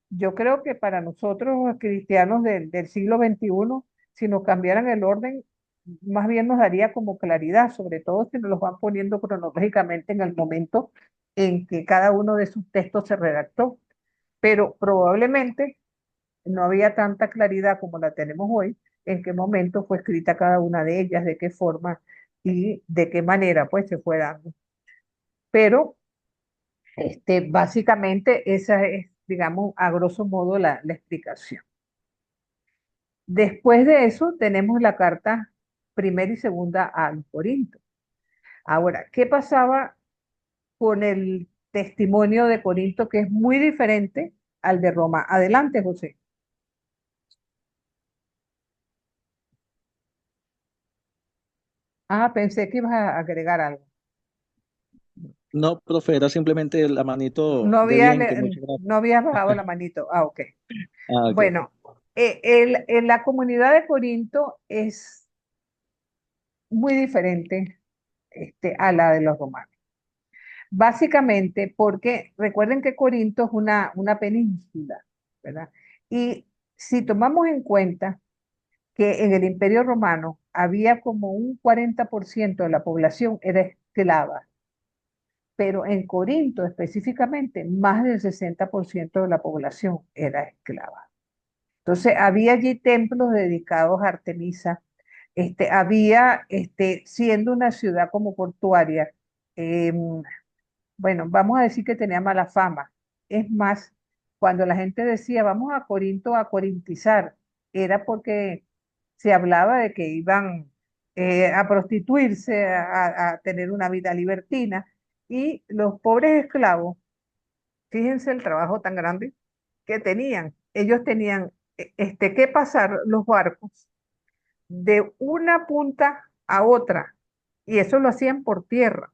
Yo creo que para nosotros los cristianos del siglo XXI, si nos cambiaran el orden, más bien nos daría como claridad, sobre todo si nos los van poniendo cronológicamente en el momento en que cada uno de sus textos se redactó. Pero probablemente no había tanta claridad como la tenemos hoy, en qué momento fue escrita cada una de ellas, de qué forma y de qué manera pues se fue dando. Pero básicamente esa es, digamos, a grosso modo la explicación. Después de eso tenemos la carta primera y segunda a los Corintios. Ahora, ¿qué pasaba con el testimonio de Corinto que es muy diferente al de Roma? Adelante, José. Ah, pensé que ibas a agregar algo. No, profe, era simplemente la manito No de había, bien, que muchas gracias. no había bajado la manito. Ah, ok. Ah, ok. Bueno, la comunidad de Corinto es muy diferente a la de los romanos. Básicamente porque recuerden que Corinto es una península, ¿verdad? Y si tomamos en cuenta que en el Imperio Romano había como un 40% de la población era esclava, pero en Corinto específicamente más del 60% de la población era esclava. Entonces había allí templos dedicados a Artemisa, había, siendo una ciudad como portuaria, bueno, vamos a decir que tenía mala fama. Es más, cuando la gente decía vamos a Corinto a corintizar, era porque se hablaba de que iban a prostituirse, a tener una vida libertina, y los pobres esclavos, fíjense el trabajo tan grande que tenían. Ellos tenían que pasar los barcos de una punta a otra, y eso lo hacían por tierra.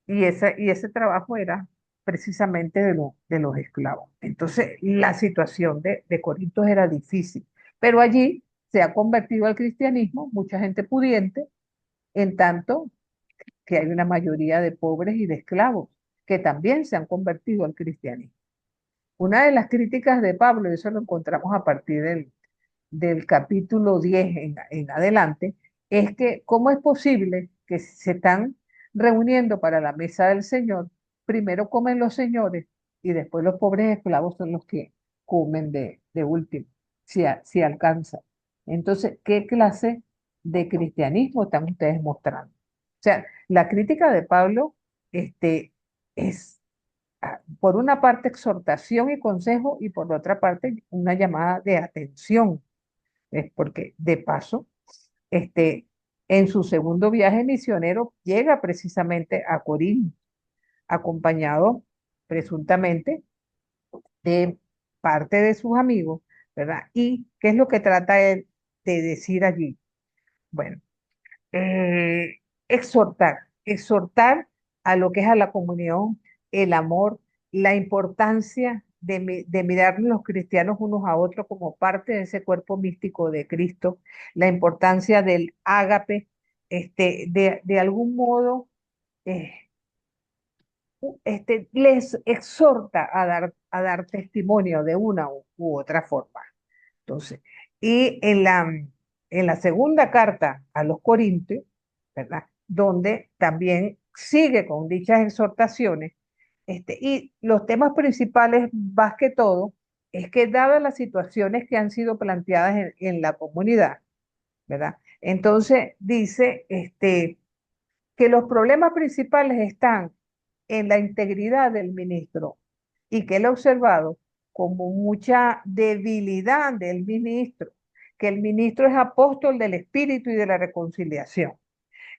Y ese trabajo era precisamente de los esclavos. Entonces, la situación de Corinto era difícil, pero allí se ha convertido al cristianismo, mucha gente pudiente, en tanto que hay una mayoría de pobres y de esclavos que también se han convertido al cristianismo. Una de las críticas de Pablo, y eso lo encontramos a partir del capítulo 10 en adelante, es que cómo es posible que se están reuniendo para la mesa del Señor, primero comen los señores y después los pobres esclavos son los que comen de último, si alcanza. Entonces, ¿qué clase de cristianismo están ustedes mostrando? O sea, la crítica de Pablo es, por una parte, exhortación y consejo, y por otra parte, una llamada de atención, porque de paso, este, en su segundo viaje misionero llega precisamente a Corín, acompañado presuntamente de parte de sus amigos, ¿verdad? ¿Y qué es lo que trata él de decir allí? Bueno, eh, exhortar a lo que es a la comunión, el amor, la importancia de mirar los cristianos unos a otros como parte de ese cuerpo místico de Cristo, la importancia del ágape, de algún modo, eh, les exhorta a dar testimonio de una u otra forma. Entonces, y en la segunda carta a los Corintios, ¿verdad? Donde también sigue con dichas exhortaciones, Y los temas principales, más que todo, es que dadas las situaciones que han sido planteadas en la comunidad, ¿verdad? Entonces dice que los problemas principales están en la integridad del ministro y que él ha observado como mucha debilidad del ministro, que el ministro es apóstol del espíritu y de la reconciliación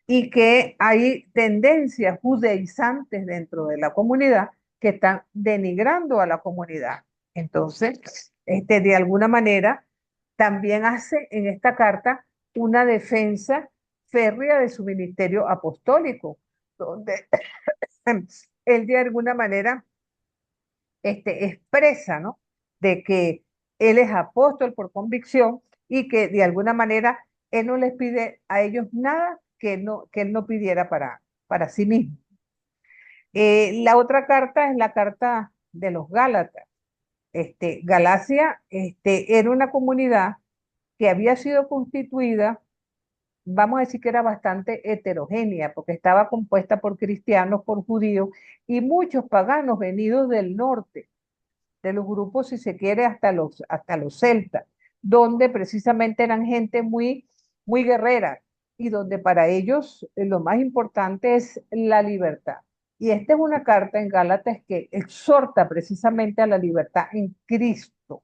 y que hay tendencias judaizantes dentro de la comunidad que están denigrando a la comunidad. Entonces, de alguna manera, también hace en esta carta una defensa férrea de su ministerio apostólico, donde él de alguna manera expresa, ¿no? De que él es apóstol por convicción y que de alguna manera él no les pide a ellos nada que él no pidiera para sí mismo. La otra carta es la carta de los Gálatas. Galacia era una comunidad que había sido constituida, vamos a decir que era bastante heterogénea, porque estaba compuesta por cristianos, por judíos y muchos paganos venidos del norte, de los grupos, si se quiere, hasta los celtas, donde precisamente eran gente muy, muy guerrera y donde para ellos lo más importante es la libertad. Y esta es una carta en Gálatas que exhorta precisamente a la libertad en Cristo.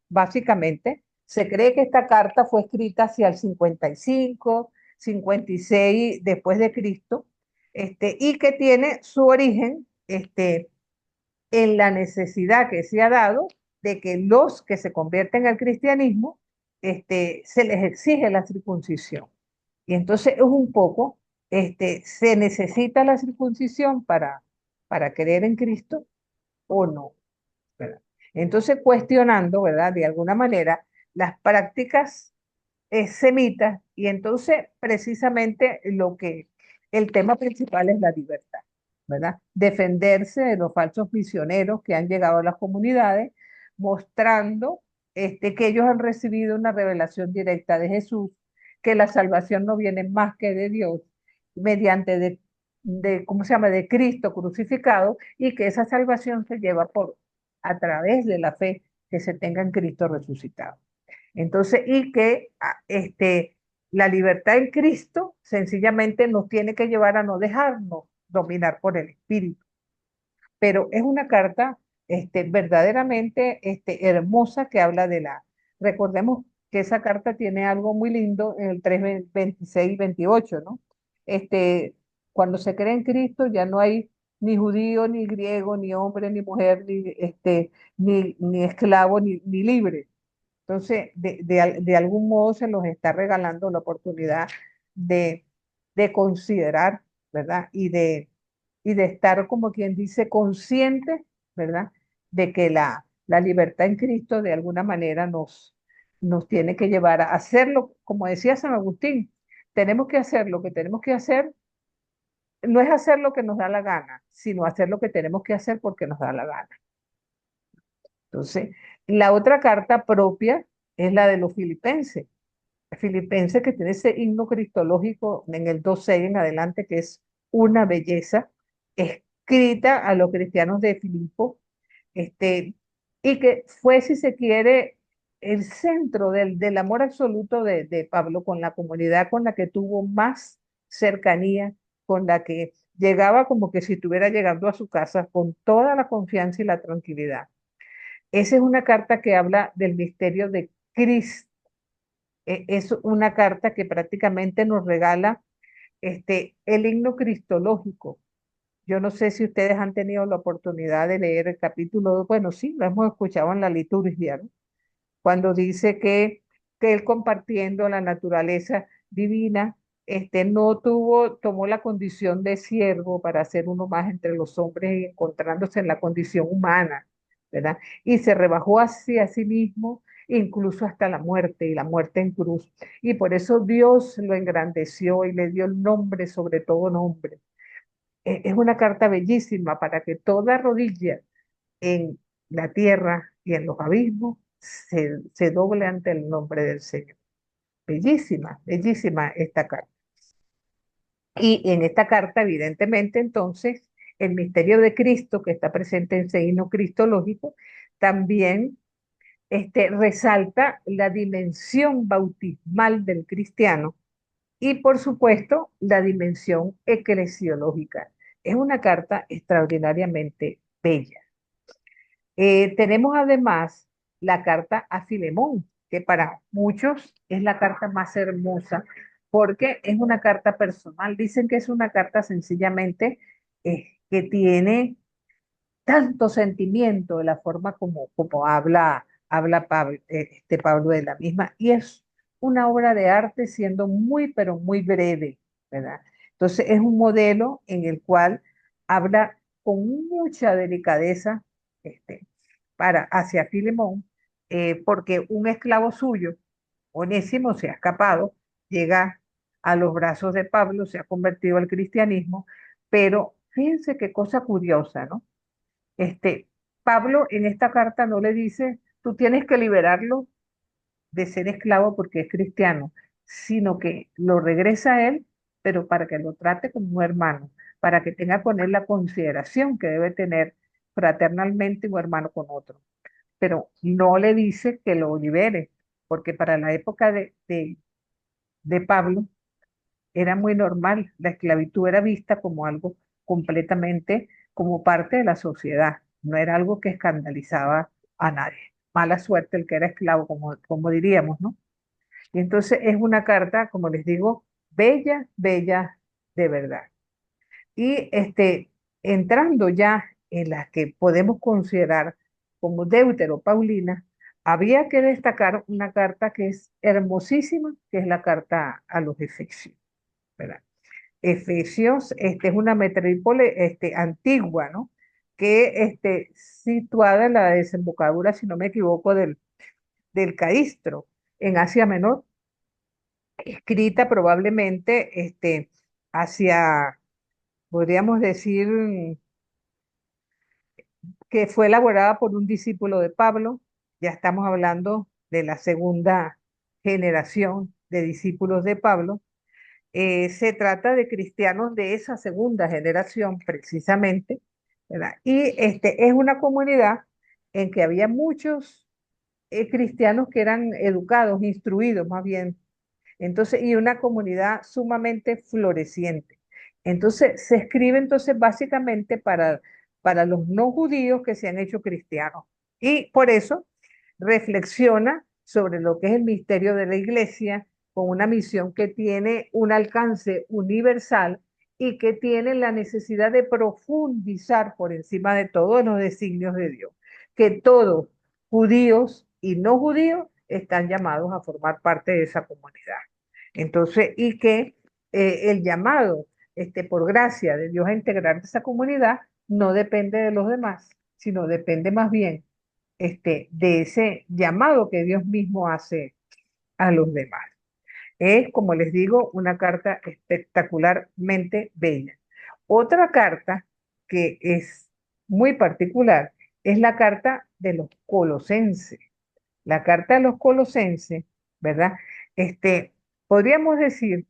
Básicamente, se cree que esta carta fue escrita hacia el 55, 56 después de Cristo, y que tiene su origen en la necesidad que se ha dado de que los que se convierten al cristianismo, se les exige la circuncisión. Y entonces es un poco, se necesita la circuncisión para creer en Cristo o no, ¿verdad? Entonces cuestionando, ¿verdad? De alguna manera, las prácticas semitas y entonces precisamente el tema principal es la libertad, ¿verdad? Defenderse de los falsos misioneros que han llegado a las comunidades, mostrando que ellos han recibido una revelación directa de Jesús, que la salvación no viene más que de Dios, mediante ¿cómo se llama?, de Cristo crucificado, y que esa salvación se lleva a través de la fe que se tenga en Cristo resucitado. Entonces, y que la libertad en Cristo sencillamente nos tiene que llevar a no dejarnos dominar por el Espíritu. Pero es una carta verdaderamente hermosa que habla recordemos que esa carta tiene algo muy lindo en el 3:26 y 28, ¿no? Cuando se cree en Cristo ya no hay ni judío, ni griego, ni hombre, ni mujer, ni esclavo, ni libre. Entonces, de algún modo se los está regalando la oportunidad de, de considerar, ¿verdad? Y de estar, como quien dice, consciente, ¿verdad? De que la libertad en Cristo de alguna manera nos tiene que llevar a hacerlo, como decía San Agustín, tenemos que hacer lo que tenemos que hacer, no es hacer lo que nos da la gana, sino hacer lo que tenemos que hacer porque nos da la gana. Entonces, la otra carta propia es la de los filipenses. Filipenses que tiene ese himno cristológico en el 2:6 en adelante, que es una belleza, escrita a los cristianos de Filipo, y que fue, si se quiere, el centro del amor absoluto de Pablo con la comunidad con la que tuvo más cercanía, con la que llegaba como que si estuviera llegando a su casa con toda la confianza y la tranquilidad. Esa es una carta que habla del misterio de Cristo. Es una carta que prácticamente nos regala el himno cristológico. Yo no sé si ustedes han tenido la oportunidad de leer el capítulo, bueno, sí, lo hemos escuchado en la liturgia, ¿no? Cuando dice que él compartiendo la naturaleza divina, no tomó la condición de siervo para ser uno más entre los hombres y encontrándose en la condición humana, ¿verdad? Y se rebajó hacia sí mismo, incluso hasta la muerte y la muerte en cruz. Y por eso Dios lo engrandeció y le dio el nombre sobre todo nombre. Es una carta bellísima para que toda rodilla en la tierra y en los abismos se doble ante el nombre del Señor. Bellísima, bellísima esta carta. Y en esta carta, evidentemente, entonces, el misterio de Cristo, que está presente en signo cristológico, también resalta la dimensión bautismal del cristiano y, por supuesto, la dimensión eclesiológica. Es una carta extraordinariamente bella. Tenemos además la carta a Filemón, que para muchos es la carta más hermosa porque es una carta personal. Dicen que es una carta sencillamente que tiene tanto sentimiento de la forma como habla Pablo, Pablo de la misma, y es una obra de arte siendo muy, pero muy breve, ¿verdad? Entonces es un modelo en el cual habla con mucha delicadeza este, hacia Filemón, porque un esclavo suyo, Onésimo, se ha escapado, llega a los brazos de Pablo, se ha convertido al cristianismo, pero fíjense qué cosa curiosa, ¿no? Este, Pablo en esta carta no le dice, tú tienes que liberarlo de ser esclavo porque es cristiano, sino que lo regresa a él, pero para que lo trate como un hermano, para que tenga con él la consideración que debe tener fraternalmente un hermano con otro. Pero no le dice que lo libere, porque para la época de Pablo era muy normal, la esclavitud era vista como algo completamente como parte de la sociedad, no era algo que escandalizaba a nadie. Mala suerte el que era esclavo, como diríamos, ¿no? Y entonces es una carta, como les digo, bella, bella de verdad. Y entrando ya en las que podemos considerar como Paulina, había que destacar una carta que es hermosísima, que es la carta a los Efesios, ¿verdad? Efesios, es una metrópoli antigua, ¿no? Que situada en la desembocadura, si no me equivoco, del Caistro, en Asia Menor, escrita probablemente hacia, podríamos decir, que fue elaborada por un discípulo de Pablo. Ya estamos hablando de la segunda generación de discípulos de Pablo. Se trata de cristianos de esa segunda generación, precisamente, ¿verdad? Y es una comunidad en que había muchos cristianos que eran educados, instruidos más bien, entonces, y una comunidad sumamente floreciente. Entonces, se escribe entonces básicamente para los no judíos que se han hecho cristianos. Y por eso reflexiona sobre lo que es el misterio de la iglesia con una misión que tiene un alcance universal y que tiene la necesidad de profundizar por encima de todos los designios de Dios. Que todos, judíos y no judíos, están llamados a formar parte de esa comunidad. Entonces, y que el llamado por gracia de Dios a integrar esa comunidad no depende de los demás, sino depende más bien de ese llamado que Dios mismo hace a los demás. Es, como les digo, una carta espectacularmente bella. Otra carta que es muy particular es la carta de los colosenses. La carta de los colosenses, ¿verdad? Podríamos decir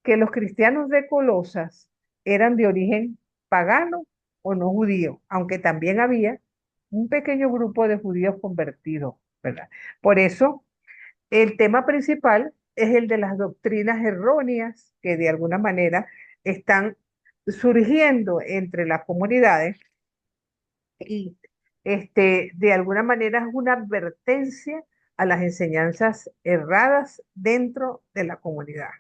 que los cristianos de Colosas eran de origen pagano o no judío, aunque también había un pequeño grupo de judíos convertidos, ¿verdad? Por eso, el tema principal es el de las doctrinas erróneas que de alguna manera están surgiendo entre las comunidades y de alguna manera es una advertencia a las enseñanzas erradas dentro de la comunidad.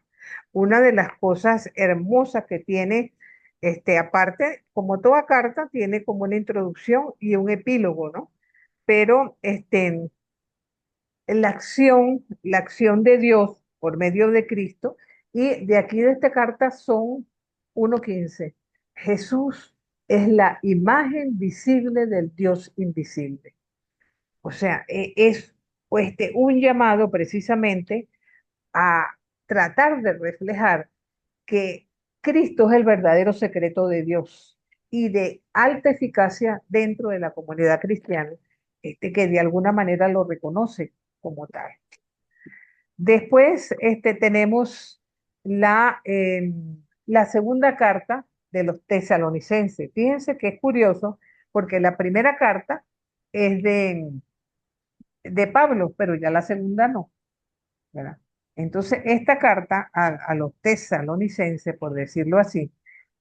Una de las cosas hermosas que tiene, aparte, como toda carta, tiene como una introducción y un epílogo, ¿no? Pero la acción de Dios por medio de Cristo, y de aquí de esta carta son 1:15. Jesús es la imagen visible del Dios invisible. O sea, es un llamado precisamente a tratar de reflejar que Cristo es el verdadero secreto de Dios y de alta eficacia dentro de la comunidad cristiana, que de alguna manera lo reconoce como tal. Después tenemos la segunda carta de los tesalonicenses. Fíjense que es curioso porque la primera carta es de Pablo, pero ya la segunda no, ¿verdad? Entonces, esta carta a los tesalonicenses, por decirlo así,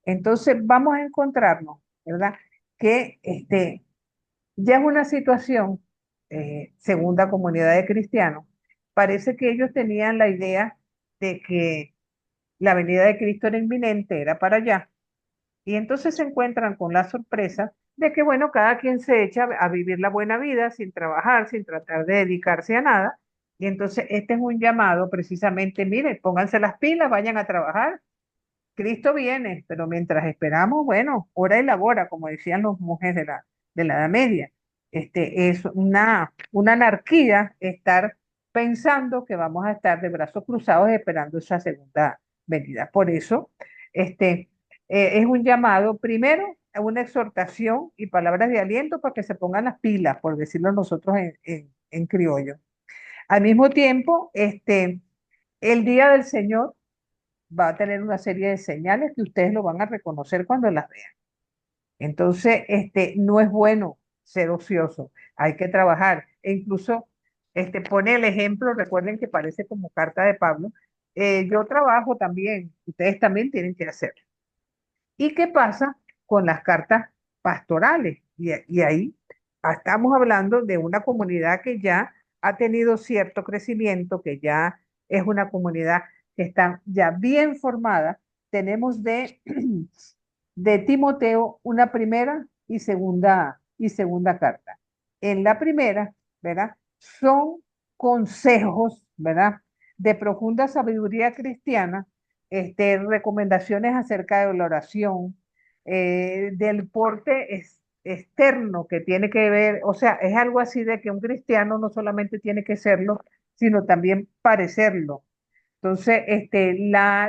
entonces vamos a encontrarnos, ¿verdad? Que ya es una situación, segunda comunidad de cristianos, parece que ellos tenían la idea de que la venida de Cristo era inminente, era para allá, y entonces se encuentran con la sorpresa de que, bueno, cada quien se echa a vivir la buena vida sin trabajar, sin tratar de dedicarse a nada. Y entonces este es un llamado precisamente, mire, pónganse las pilas, vayan a trabajar. Cristo viene, pero mientras esperamos, bueno, hora y labora, como decían los monjes de la Edad Media. Es una anarquía estar pensando que vamos a estar de brazos cruzados esperando esa segunda venida. Por eso, es un llamado, primero, a una exhortación y palabras de aliento para que se pongan las pilas, por decirlo nosotros en criollo. Al mismo tiempo, el día del Señor va a tener una serie de señales que ustedes lo van a reconocer cuando las vean. Entonces, no es bueno ser ocioso, hay que trabajar. E incluso, pone el ejemplo, recuerden que parece como carta de Pablo, yo trabajo también, ustedes también tienen que hacerlo. ¿Y qué pasa con las cartas pastorales? Y ahí estamos hablando de una comunidad que ya ha tenido cierto crecimiento, que ya es una comunidad que está ya bien formada. Tenemos de Timoteo una primera y segunda carta. En la primera, ¿verdad? Son consejos, ¿verdad? De profunda sabiduría cristiana, recomendaciones acerca de la oración, del porte externo que tiene que ver, o sea, es algo así de que un cristiano no solamente tiene que serlo, sino también parecerlo. Entonces,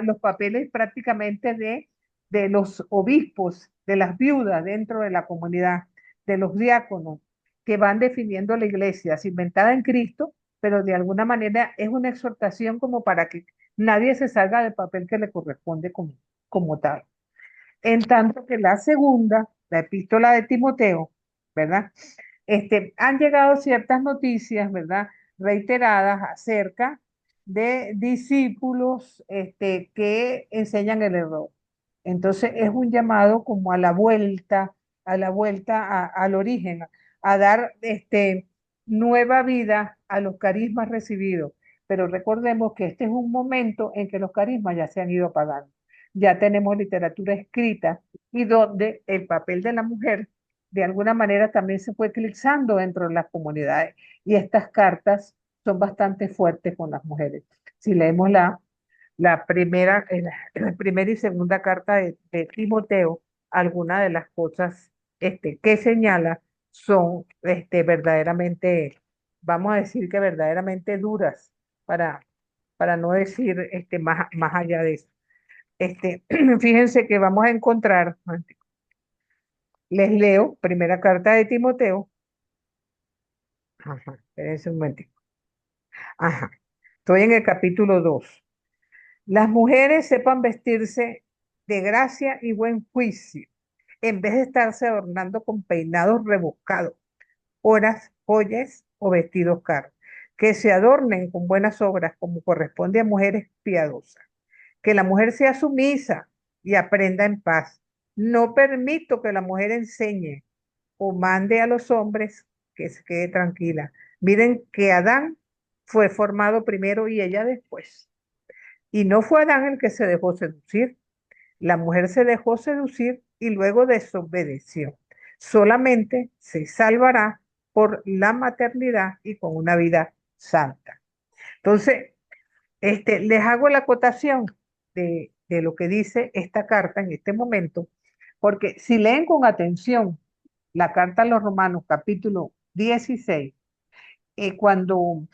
los papeles prácticamente de los obispos, de las viudas dentro de la comunidad, de los diáconos, que van definiendo la iglesia, cimentada en Cristo, pero de alguna manera es una exhortación como para que nadie se salga del papel que le corresponde como tal. En tanto que la segunda, la epístola de Timoteo, ¿verdad? Han llegado ciertas noticias, ¿verdad? Reiteradas acerca de discípulos, que enseñan el error. Entonces es un llamado como al origen, a dar, nueva vida a los carismas recibidos. Pero recordemos que este es un momento en que los carismas ya se han ido apagando. Ya tenemos literatura escrita y donde el papel de la mujer de alguna manera también se fue eclipsando dentro de las comunidades. Y estas cartas son bastante fuertes con las mujeres. Si leemos la primera y segunda carta de Timoteo, algunas de las cosas, que señala son, verdaderamente, vamos a decir que verdaderamente duras, para no decir, más allá de eso. Fíjense que vamos a encontrar, les leo, primera carta de Timoteo. Ajá, espérense un momentico. Ajá, estoy en el capítulo 2. Las mujeres sepan vestirse de gracia y buen juicio, en vez de estarse adornando con peinados rebuscados, horas, joyas o vestidos caros. Que se adornen con buenas obras como corresponde a mujeres piadosas. Que la mujer sea sumisa y aprenda en paz. No permito que la mujer enseñe o mande a los hombres que se quede tranquila. Miren que Adán fue formado primero y ella después. Y no fue Adán el que se dejó seducir. La mujer se dejó seducir y luego desobedeció. Solamente se salvará por la maternidad y con una vida santa. Entonces, les hago la acotación de lo que dice esta carta en este momento, porque si leen con atención la carta a los Romanos, capítulo 16, cuando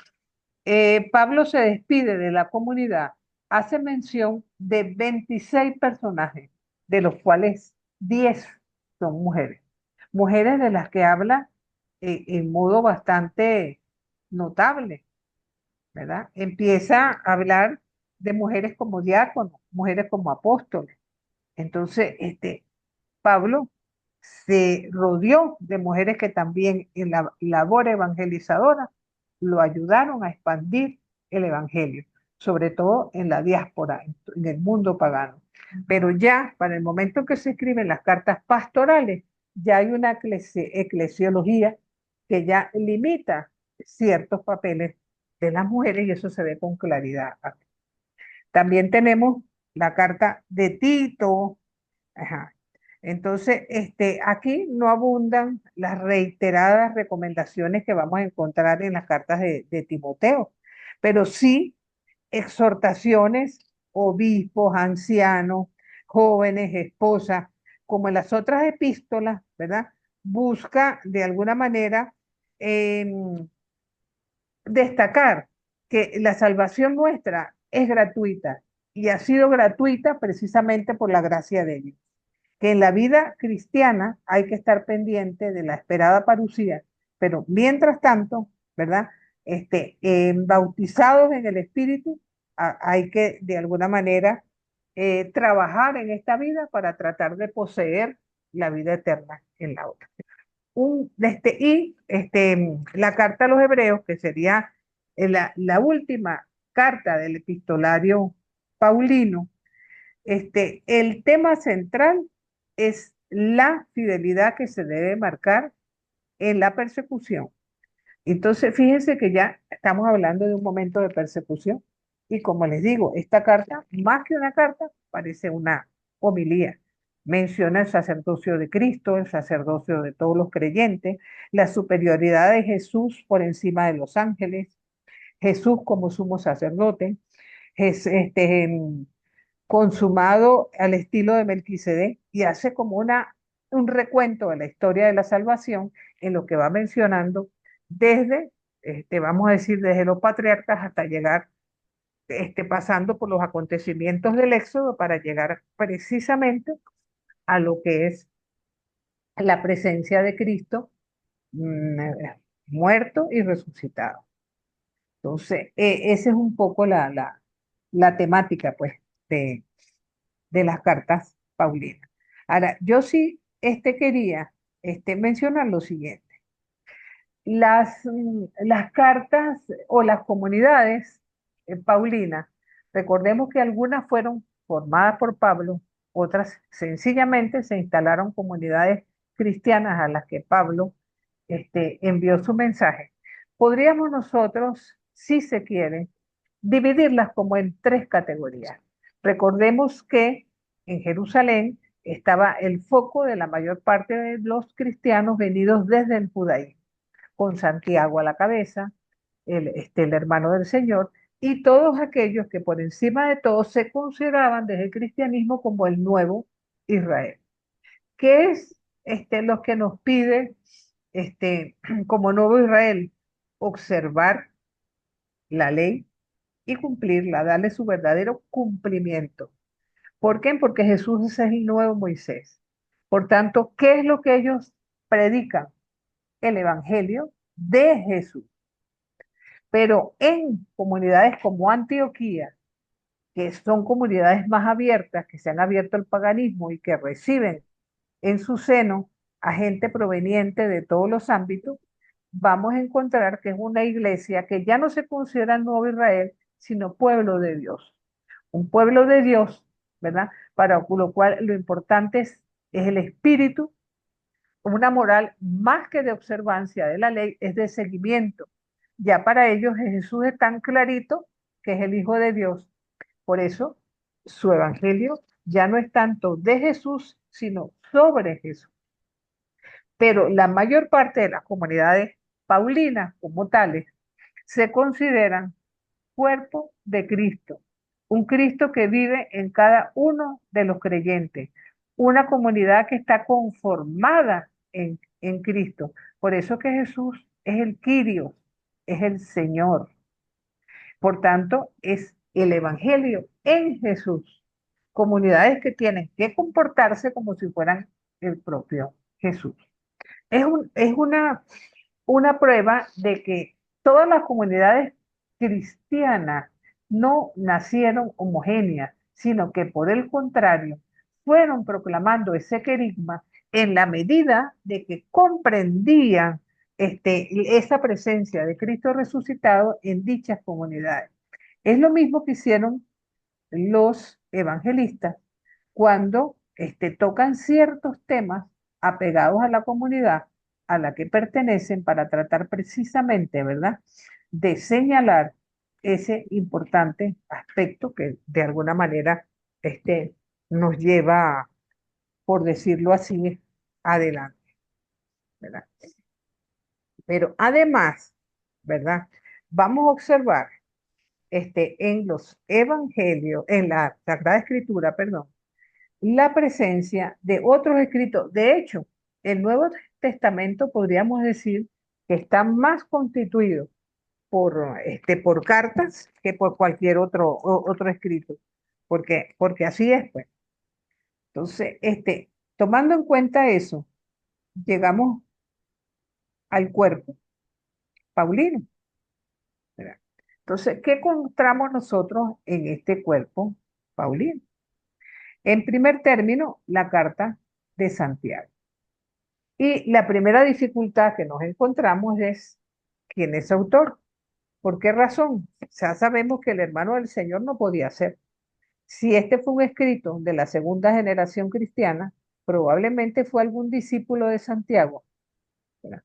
Pablo se despide de la comunidad, hace mención de 26 personajes, de los cuales 10 son mujeres. Mujeres de las que habla, en modo bastante notable, ¿verdad? Empieza a hablar de mujeres como diáconos, mujeres como apóstoles, Entonces, Pablo se rodeó de mujeres que también en la labor evangelizadora lo ayudaron a expandir el evangelio, sobre todo en la diáspora, en el mundo pagano. Pero ya para el momento que se escriben las cartas pastorales, ya hay una eclesiología que ya limita ciertos papeles de las mujeres y eso se ve con claridad. También tenemos la carta de Tito. Ajá. Entonces, aquí no abundan las reiteradas recomendaciones que vamos a encontrar en las cartas de Timoteo, pero sí exhortaciones, obispos, ancianos, jóvenes, esposas, como en las otras epístolas, ¿verdad? Busca de alguna manera em, destacar que la salvación nuestra es gratuita y ha sido gratuita precisamente por la gracia de Dios, que en la vida cristiana hay que estar pendiente de la esperada parucía, pero mientras tanto, ¿verdad? Bautizados en el Espíritu, hay que de alguna manera trabajar en esta vida para tratar de poseer la vida eterna en la otra. La carta a los hebreos, que sería la última carta del epistolario paulino, el tema central es la fidelidad que se debe marcar en la persecución. Entonces, fíjense que ya estamos hablando de un momento de persecución y como les digo, esta carta, más que una carta, parece una homilía. Menciona el sacerdocio de Cristo, el sacerdocio de todos los creyentes, la superioridad de Jesús por encima de los ángeles, Jesús como sumo sacerdote, es, consumado al estilo de Melquisedec y hace como un recuento de la historia de la salvación en lo que va mencionando desde, vamos a decir, desde los patriarcas hasta llegar, pasando por los acontecimientos del Éxodo para llegar precisamente a lo que es la presencia de Cristo muerto y resucitado. Entonces, esa es un poco la temática, pues, de las cartas paulinas. Ahora, yo sí quería mencionar lo siguiente. Las cartas o las comunidades paulinas, recordemos que algunas fueron formadas por Pablo, otras sencillamente se instalaron comunidades cristianas a las que Pablo envió su mensaje. Podríamos nosotros, si se quiere, dividirlas como en tres categorías. Recordemos que en Jerusalén estaba el foco de la mayor parte de los cristianos venidos desde el judaísmo, con Santiago a la cabeza, el hermano del Señor, y todos aquellos que por encima de todo se consideraban desde el cristianismo como el nuevo Israel. ¿Qué es lo que nos pide como nuevo Israel? Observar la ley y cumplirla, darle su verdadero cumplimiento. ¿Por qué? Porque Jesús es el nuevo Moisés. Por tanto, ¿qué es lo que ellos predican? El Evangelio de Jesús. Pero en comunidades como Antioquía, que son comunidades más abiertas, que se han abierto al paganismo y que reciben en su seno a gente proveniente de todos los ámbitos, vamos a encontrar que es una iglesia que ya no se considera el nuevo Israel, sino pueblo de Dios. Un pueblo de Dios, ¿verdad? Para lo cual lo importante es el espíritu, una moral más que de observancia de la ley, es de seguimiento. Ya para ellos Jesús es tan clarito que es el Hijo de Dios. Por eso su evangelio ya no es tanto de Jesús, sino sobre Jesús. Pero la mayor parte de las comunidades paulinas como tales se consideran cuerpo de Cristo, un Cristo que vive en cada uno de los creyentes, una comunidad que está conformada en Cristo. Por eso que Jesús es el Kyrios, es el Señor. Por tanto, es el Evangelio en Jesús. Comunidades que tienen que comportarse como si fueran el propio Jesús. Es una prueba de que todas las comunidades cristianas no nacieron homogéneas, sino que por el contrario, fueron proclamando ese querigma en la medida de que comprendían esa presencia de Cristo resucitado en dichas comunidades. Es lo mismo que hicieron los evangelistas cuando tocan ciertos temas apegados a la comunidad a la que pertenecen para tratar precisamente, ¿verdad?, de señalar ese importante aspecto que de alguna manera nos lleva, por decirlo así, adelante, ¿verdad? Pero además, ¿verdad? Vamos a observar en los evangelios, en la Sagrada Escritura, perdón, la presencia de otros escritos. De hecho, el Nuevo Testamento podríamos decir que está más constituido por cartas que por cualquier otro escrito, porque así es, pues. Entonces, tomando en cuenta eso, llegamos al cuerpo paulino, ¿verdad? Entonces, ¿qué encontramos nosotros en este cuerpo paulino? En primer término, la carta de Santiago. Y la primera dificultad que nos encontramos es quién es autor. ¿Por qué razón? Ya sabemos que el hermano del Señor no podía ser. Si este fue un escrito de la segunda generación cristiana, probablemente fue algún discípulo de Santiago, ¿verdad?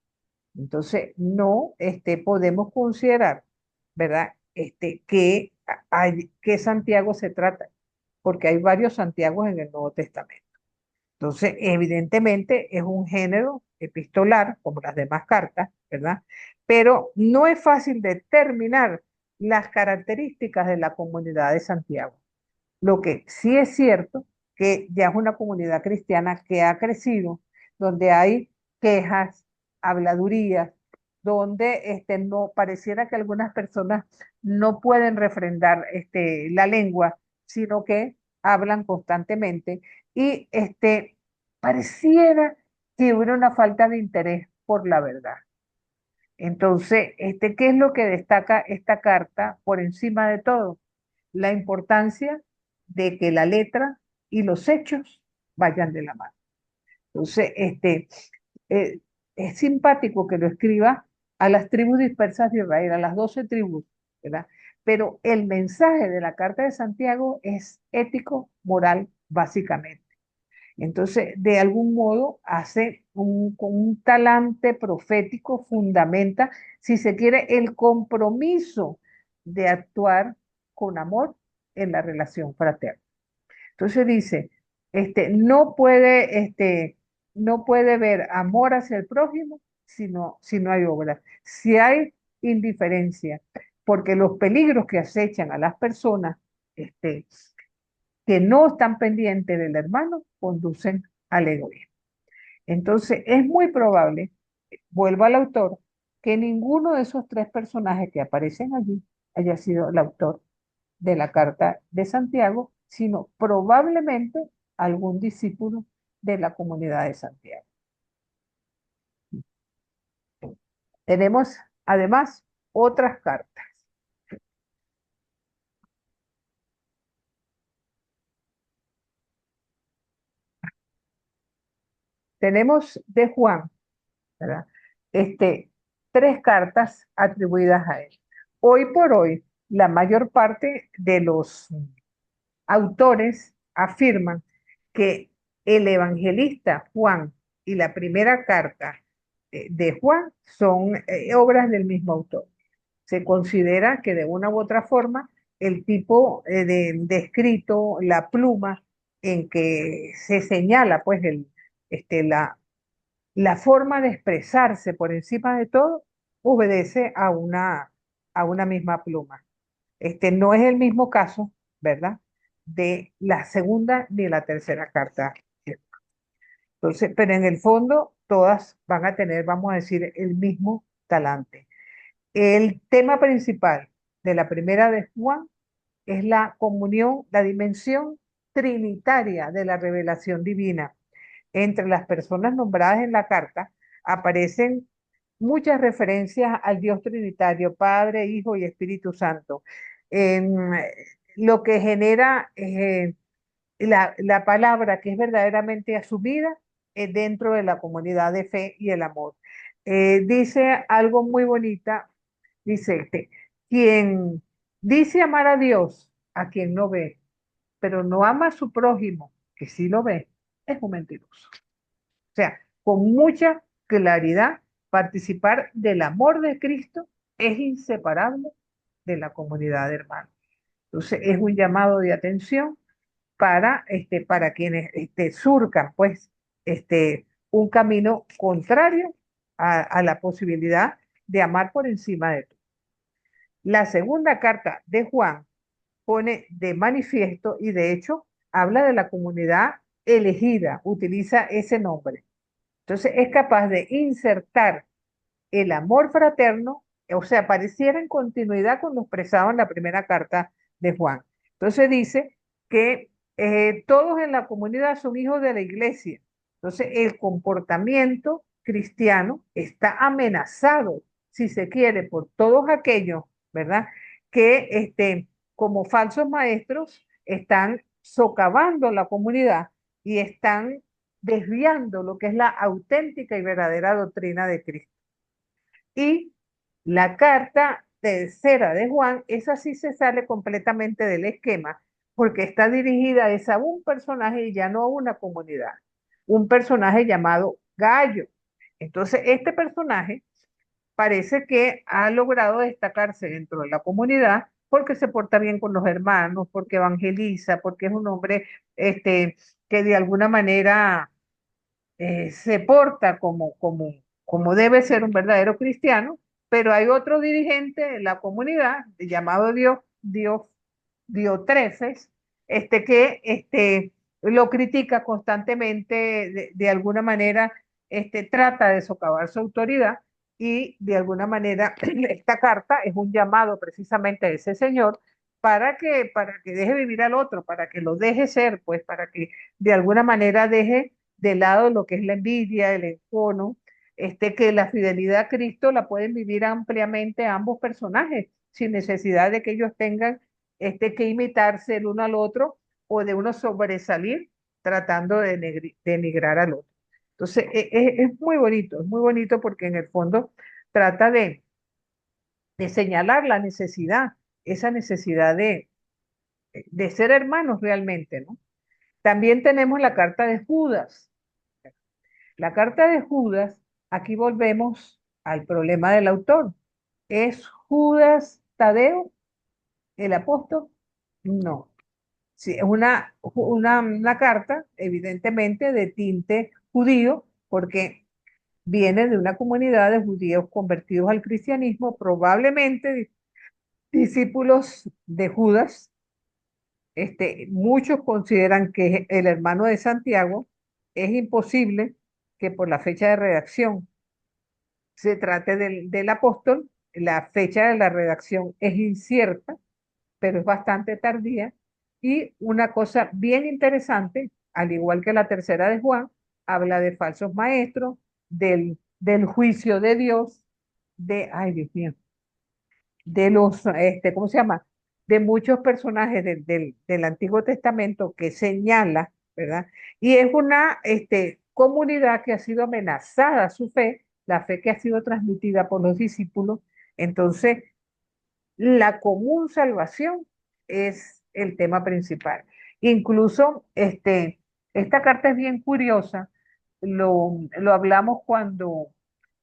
Entonces, no podemos considerar, ¿verdad? Que Santiago se trata, porque hay varios Santiagos en el Nuevo Testamento. Entonces, evidentemente es un género epistolar, como las demás cartas, ¿verdad? Pero no es fácil determinar las características de la comunidad de Santiago. Lo que sí es cierto que ya es una comunidad cristiana que ha crecido, donde hay quejas, habladurías, donde no pareciera que algunas personas no pueden refrendar la lengua, sino que hablan constantemente y pareciera que hubiera una falta de interés por la verdad. Entonces, ¿qué es lo que destaca esta carta por encima de todo? La importancia de que la letra y los hechos vayan de la mano. Entonces, eh, es simpático que lo escriba a las tribus dispersas de Israel, a las 12 tribus, ¿verdad? Pero el mensaje de la Carta de Santiago es ético, moral, básicamente. Entonces, de algún modo, hace con un talante profético, fundamenta, si se quiere, el compromiso de actuar con amor en la relación fraterna. Entonces dice, no puede ver amor hacia el prójimo si no hay obra, si hay indiferencia, porque los peligros que acechan a las personas, que no están pendientes del hermano conducen al egoísmo. Entonces, es muy probable, vuelvo al autor, que ninguno de esos tres personajes que aparecen allí haya sido el autor de la carta de Santiago, sino probablemente algún discípulo de la comunidad de Santiago. Tenemos además otras cartas. Tenemos de Juan, ¿verdad? Tres cartas atribuidas a él. Hoy por hoy, la mayor parte de los autores afirman que el evangelista Juan y la primera carta de Juan son obras del mismo autor. Se considera que de una u otra forma el tipo de escrito, la pluma en que se señala pues la forma de expresarse por encima de todo obedece a una misma pluma. No es el mismo caso, ¿verdad?, de la segunda ni la tercera carta. Entonces, pero en el fondo todas van a tener, vamos a decir, el mismo talante. El tema principal de la primera de Juan es la comunión, la dimensión trinitaria de la revelación divina. Entre las personas nombradas en la carta aparecen muchas referencias al Dios Trinitario, Padre, Hijo y Espíritu Santo. Lo que genera la palabra que es verdaderamente asumida dentro de la comunidad de fe y el amor. Dice algo muy bonita, dice quien dice amar a Dios, a quien no ve, pero no ama a su prójimo, que sí lo ve, es un mentiroso. O sea, con mucha claridad, participar del amor de Cristo es inseparable de la comunidad de hermanos. Entonces, es un llamado de atención para quienes surcan, pues, un camino contrario a la posibilidad de amar por encima de todo. La segunda carta de Juan pone de manifiesto y de hecho habla de la comunidad elegida, utiliza ese nombre. Entonces es capaz de insertar el amor fraterno, o sea, pareciera en continuidad con lo expresado en la primera carta de Juan. Entonces dice que todos en la comunidad son hijos de la iglesia. Entonces el comportamiento cristiano está amenazado, si se quiere, por todos aquellos, ¿verdad? Que como falsos maestros están socavando la comunidad y están desviando lo que es la auténtica y verdadera doctrina de Cristo. Y la carta tercera de Juan, esa sí se sale completamente del esquema, porque está dirigida es a un personaje y ya no a una comunidad, un personaje llamado Gallo. Entonces, este personaje parece que ha logrado destacarse dentro de la comunidad porque se porta bien con los hermanos, porque evangeliza, porque es un hombre que de alguna manera se porta como debe ser un verdadero cristiano, pero hay otro dirigente de la comunidad llamado Diotrefes, que lo critica constantemente, de alguna manera trata de socavar su autoridad y de alguna manera esta carta es un llamado precisamente a ese señor para que deje vivir al otro, para que lo deje ser, pues para que de alguna manera deje de lado lo que es la envidia, el encono, que la fidelidad a Cristo la pueden vivir ampliamente ambos personajes, sin necesidad de que ellos tengan que imitarse el uno al otro o de uno sobresalir tratando de denigrar al otro. Entonces, es muy bonito porque en el fondo trata de señalar la necesidad, esa necesidad de ser hermanos realmente, ¿no? También tenemos la carta de Judas. La carta de Judas, aquí volvemos al problema del autor. ¿Es Judas Tadeo el apóstol? No. Sí, es una carta, evidentemente, de tinte judío, porque viene de una comunidad de judíos convertidos al cristianismo, probablemente discípulos de Judas. Muchos consideran que el hermano de Santiago. Es imposible que por la fecha de redacción se trate del apóstol. La fecha de la redacción es incierta, pero es bastante tardía. Y una cosa bien interesante, al igual que la tercera de Juan, habla de falsos maestros, del juicio de Dios, ay Dios mío, de los, ¿cómo se llama? De muchos personajes del Antiguo Testamento que señala, ¿verdad? Y es una comunidad que ha sido amenazada su fe, la fe que ha sido transmitida por los discípulos. Entonces, la común salvación es el tema principal. Incluso esta carta es bien curiosa, lo hablamos cuando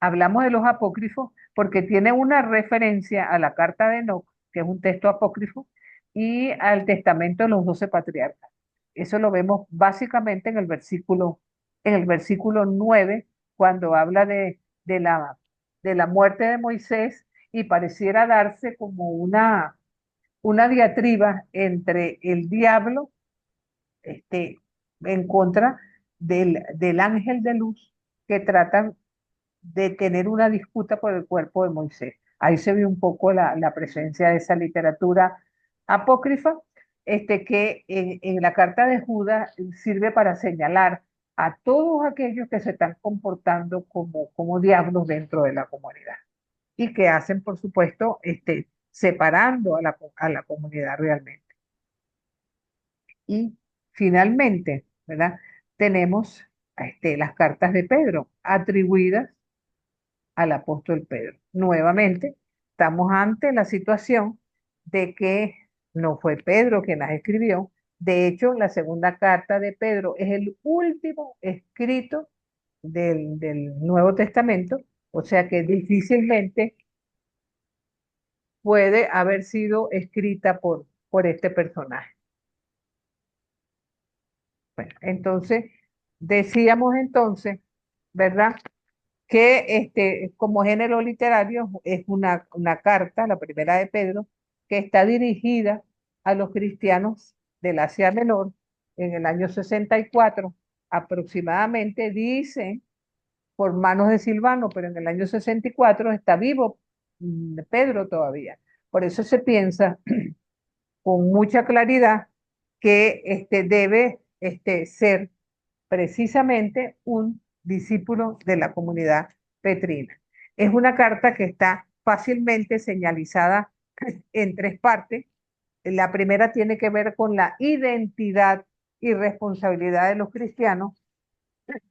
hablamos de los apócrifos, porque tiene una referencia a la carta de Enoc, que es un texto apócrifo, y al testamento de los 12 patriarcas. Eso lo vemos básicamente en el versículo 9, cuando habla de la muerte de Moisés y pareciera darse como una diatriba entre el diablo este, en contra del ángel de luz que tratan de tener una disputa por el cuerpo de Moisés. Ahí se ve un poco la presencia de esa literatura apócrifa, que en la carta de Judas sirve para señalar a todos aquellos que se están comportando como diablos dentro de la comunidad y que hacen, por supuesto, separando a la comunidad realmente. Y finalmente, ¿verdad? Tenemos las cartas de Pedro atribuidas al apóstol Pedro. Nuevamente, estamos ante la situación de que no fue Pedro quien las escribió. De hecho, la segunda carta de Pedro es el último escrito del Nuevo Testamento, o sea que difícilmente puede haber sido escrita por este personaje. Bueno, entonces, decíamos entonces, ¿verdad? Que como género literario es una carta, la primera de Pedro, que está dirigida a los cristianos del Asia Menor en el año 64 aproximadamente, dice por manos de Silvano, pero en el año 64 está vivo Pedro todavía. Por eso se piensa con mucha claridad que debe ser precisamente un discípulo de la comunidad petrina. Es una carta que está fácilmente señalizada en tres partes. La primera tiene que ver con la identidad y responsabilidad de los cristianos.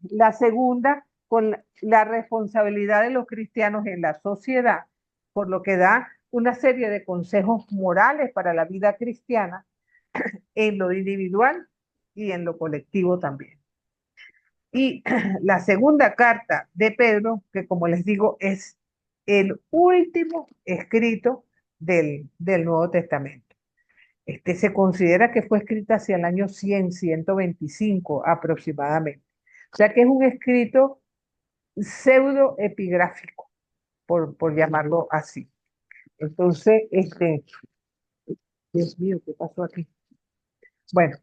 La segunda, con la responsabilidad de los cristianos en la sociedad, por lo que da una serie de consejos morales para la vida cristiana en lo individual y en lo colectivo también. Y la segunda carta de Pedro, que como les digo, es el último escrito del Nuevo Testamento. Se considera que fue escrita hacia el año 100, 125 aproximadamente. O sea que es un escrito pseudoepigráfico, por llamarlo así. Entonces, Dios mío, ¿qué pasó aquí? Bueno,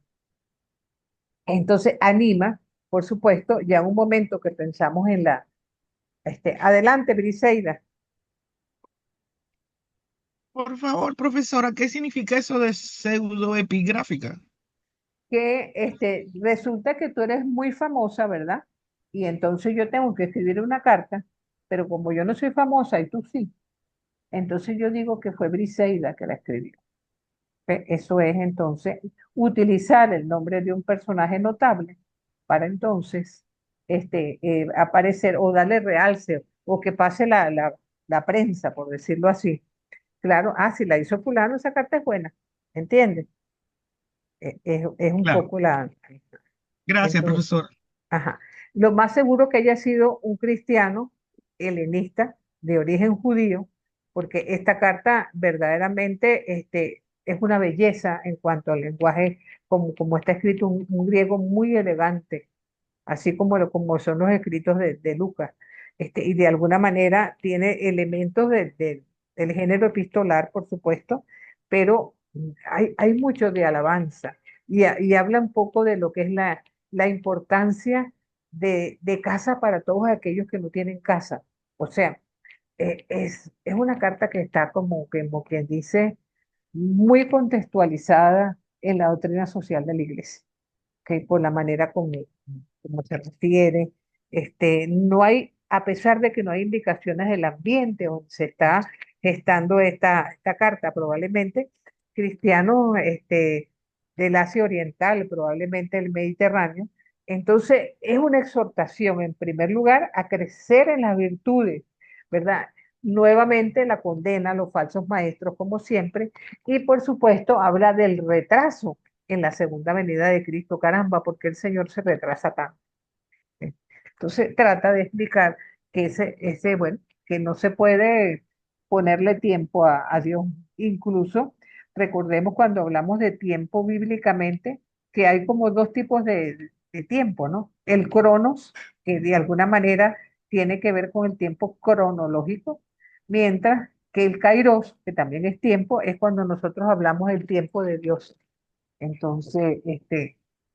entonces anima, por supuesto, ya en un momento que pensamos en adelante, Briseida. Por favor, profesora, ¿qué significa eso de pseudoepigráfica? Que resulta que tú eres muy famosa, ¿verdad? Y entonces yo tengo que escribir una carta, pero como yo no soy famosa y tú sí, entonces yo digo que fue Briseida que la escribió. Eso es entonces utilizar el nombre de un personaje notable para entonces aparecer o darle realce o que pase la prensa, por decirlo así. Claro, si la hizo fulano, esa carta es buena, ¿entiendes? Es un Claro. poco la... Gracias, Entonces, profesor. ajá. Lo más seguro que haya sido un cristiano helenista de origen judío, porque esta carta verdaderamente es una belleza en cuanto al lenguaje, como está escrito, un griego muy elegante, así como son los escritos de Lucas. Y de alguna manera tiene elementos del género epistolar, por supuesto, pero hay mucho de alabanza y habla un poco de lo que es la importancia de casa para todos aquellos que no tienen casa. O sea, es una carta que está como quien dice, muy contextualizada en la doctrina social de la iglesia, que por la manera como se refiere, no hay, a pesar de que no hay indicaciones del ambiente donde se está gestando esta carta, probablemente cristianos del Asia Oriental, probablemente el Mediterráneo. Entonces, es una exhortación, en primer lugar, a crecer en las virtudes, ¿verdad? Nuevamente la condena a los falsos maestros, como siempre, y por supuesto habla del retraso en la segunda venida de Cristo. Caramba, ¿por qué el Señor se retrasa tanto? ¿Eh? Entonces trata de explicar que bueno, que no se puede ponerle tiempo a Dios. Incluso recordemos cuando hablamos de tiempo bíblicamente, que hay como dos tipos de tiempo, ¿no? El cronos, que de alguna manera tiene que ver con el tiempo cronológico, mientras que el kairos, que también es tiempo, es cuando nosotros hablamos del tiempo de Dios. Entonces,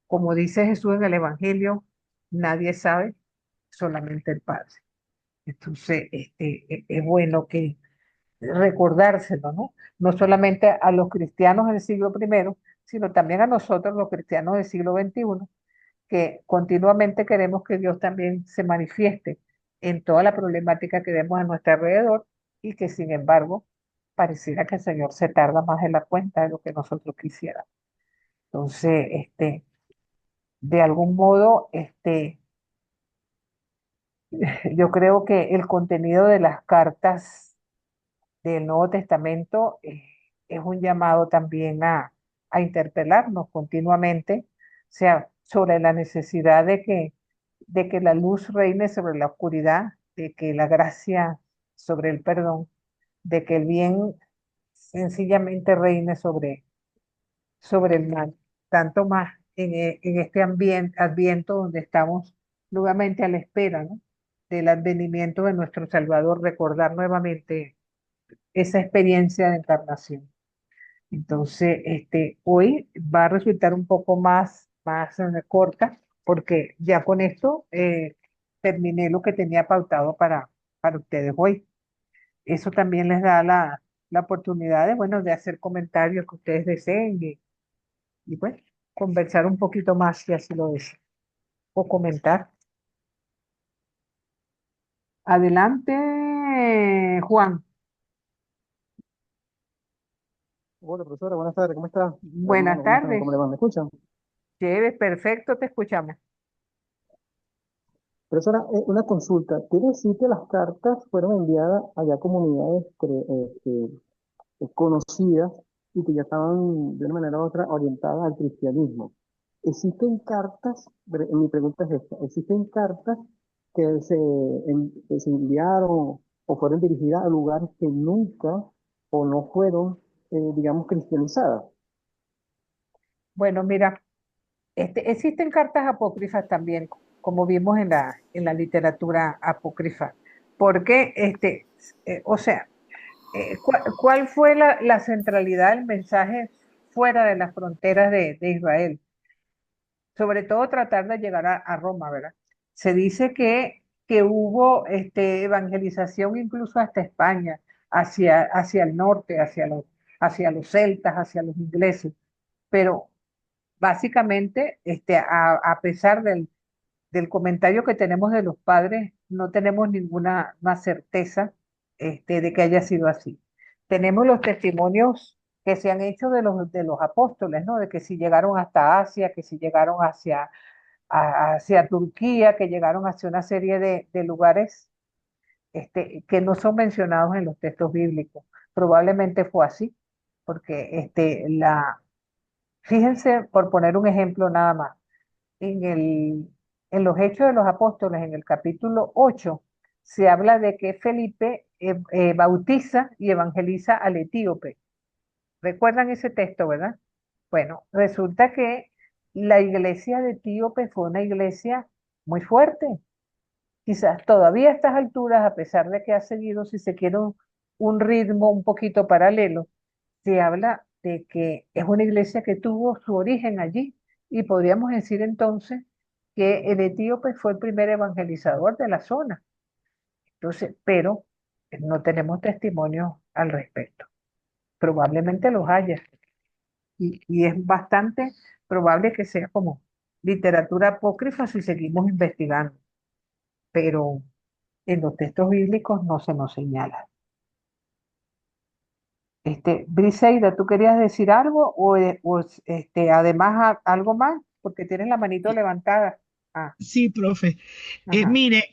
como dice Jesús en el Evangelio, nadie sabe, solamente el Padre. Entonces, es bueno que recordárselo, ¿no? No solamente a los cristianos del siglo primero, sino también a nosotros, los cristianos del siglo XXI, que continuamente queremos que Dios también se manifieste en toda la problemática que vemos a nuestro alrededor y que sin embargo pareciera que el Señor se tarda más en la cuenta de lo que nosotros quisiéramos. Entonces, de algún modo, yo creo que el contenido de las cartas del Nuevo Testamento es un llamado también a interpelarnos continuamente, o sea, sobre la necesidad de que la luz reine sobre la oscuridad, de que la gracia sobre el perdón, de que el bien sencillamente reine sobre el mal, tanto más en este ambiente, adviento donde estamos nuevamente a la espera, ¿no? Del advenimiento de nuestro Salvador, recordar nuevamente esa experiencia de encarnación. Entonces, hoy va a resultar un poco más corta, porque ya con esto terminé lo que tenía pautado para ustedes hoy. Eso también les da la oportunidad de, bueno, de hacer comentarios que ustedes deseen y bueno, conversar un poquito más si así lo desean, o comentar. Adelante, Juan. Hola, profesora, buenas tardes, ¿cómo está? Buenas Hermano, ¿cómo están? tardes. ¿Cómo le va? ¿Me escuchan? Chévere, perfecto, te escuchamos. Profesora, una consulta. ¿Quiere decir que las cartas fueron enviadas allá a comunidades conocidas y que ya estaban de una manera u otra orientadas al cristianismo? ¿Existen cartas? Mi pregunta es esta. ¿Existen cartas que se enviaron o fueron dirigidas a lugares que nunca o no fueron, digamos, cristianizadas? Bueno, mira, existen cartas apócrifas también, como vimos en la literatura apócrifa, porque, o sea, ¿cuál fue la centralidad del mensaje fuera de las fronteras de Israel? Sobre todo tratar de llegar a Roma, ¿verdad? Se dice que hubo evangelización incluso hasta España, hacia el norte, hacia los celtas, hacia los ingleses, pero básicamente, a pesar del comentario que tenemos de los padres, no tenemos ninguna más certeza de que haya sido así. Tenemos los testimonios que se han hecho de los apóstoles, ¿no? De que si llegaron hasta Asia, que si llegaron hacia Turquía, que llegaron hacia una serie de lugares que no son mencionados en los textos bíblicos. Probablemente fue así, porque fíjense, por poner un ejemplo nada más, en los Hechos de los Apóstoles, en el capítulo 8 se habla de que Felipe bautiza y evangeliza al etíope. ¿Recuerdan ese texto, verdad? Bueno, resulta que la iglesia de Etíope fue una iglesia muy fuerte. Quizás todavía a estas alturas, a pesar de que ha seguido, si se quiere, un ritmo un poquito paralelo, se habla de que es una iglesia que tuvo su origen allí y podríamos decir entonces que el etíope fue el primer evangelizador de la zona. Entonces, pero no tenemos testimonios al respecto. Probablemente los haya y es bastante probable que sea como literatura apócrifa si seguimos investigando, pero en los textos bíblicos no se nos señala. Briseida, ¿tú querías decir algo además algo más? Porque tienes la manito levantada. Ah, Sí, profe. ajá, Mire,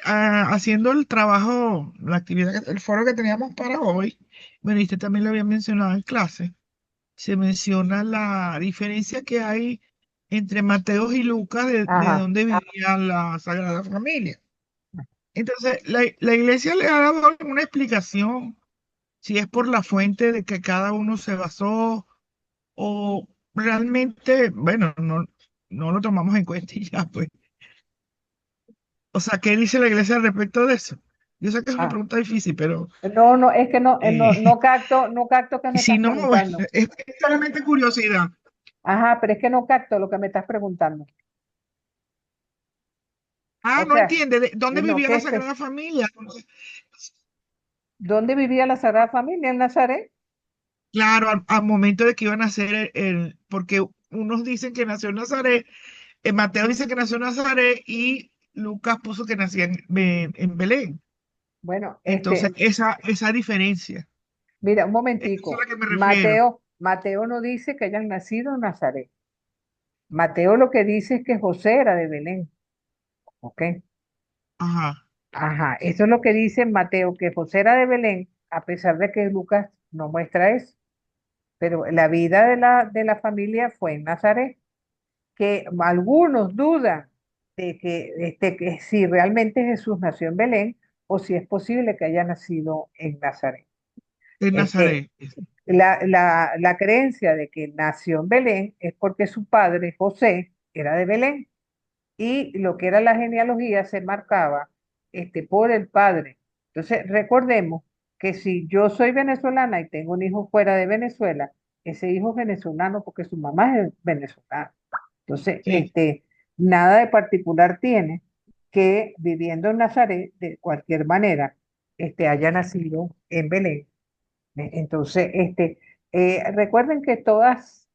haciendo el trabajo, la actividad, el foro que teníamos para hoy, bueno, y usted también lo había mencionado en clase, se menciona la diferencia que hay entre Mateo y Lucas de ajá. dónde vivía la Sagrada Familia. Entonces, la iglesia le ha dado alguna explicación, si es por la fuente de que cada uno se basó o realmente, bueno, no lo tomamos en cuenta y ya, pues. O sea, ¿qué dice la iglesia al respecto de eso? Yo sé que es una Ah, pregunta difícil, pero no, no, es que eh, no capto que me si estás no, bueno, preguntando. es solamente curiosidad. Ajá, pero es que no capto lo que me estás preguntando. Ah, O no sea, entiende, ¿dónde no, vivía ¿qué la es? Sagrada Familia? ¿Dónde vivía la Sagrada Familia? ¿En Nazaret? Claro, al momento de que iban a hacer porque unos dicen que nació en Nazaret, Mateo dice que nació en Nazaret y Lucas puso que nacía en Belén. Bueno, Entonces, esa diferencia, mira, un eso es a momentico. la que me refiero. Mateo no dice que hayan nacido en Nazaret. Mateo lo que dice es que José era de Belén, ¿ok? Ajá. Ajá, eso es lo que dice Mateo, que José era de Belén, a pesar de que Lucas no muestra eso. Pero la vida de la familia fue en Nazaret, que algunos dudan de que si realmente Jesús nació en Belén o si es posible que haya nacido en Nazaret. En Este, Nazaret. la creencia de que nació en Belén es porque su padre, José, era de Belén y lo que era la genealogía se marcaba por el padre. Entonces, recordemos que si yo soy venezolana y tengo un hijo fuera de Venezuela, ese hijo es venezolano porque su mamá es venezolana. Entonces, Sí. nada de particular tiene que viviendo en Nazaret, de cualquier manera, haya nacido en Belén. Entonces, recuerden que todas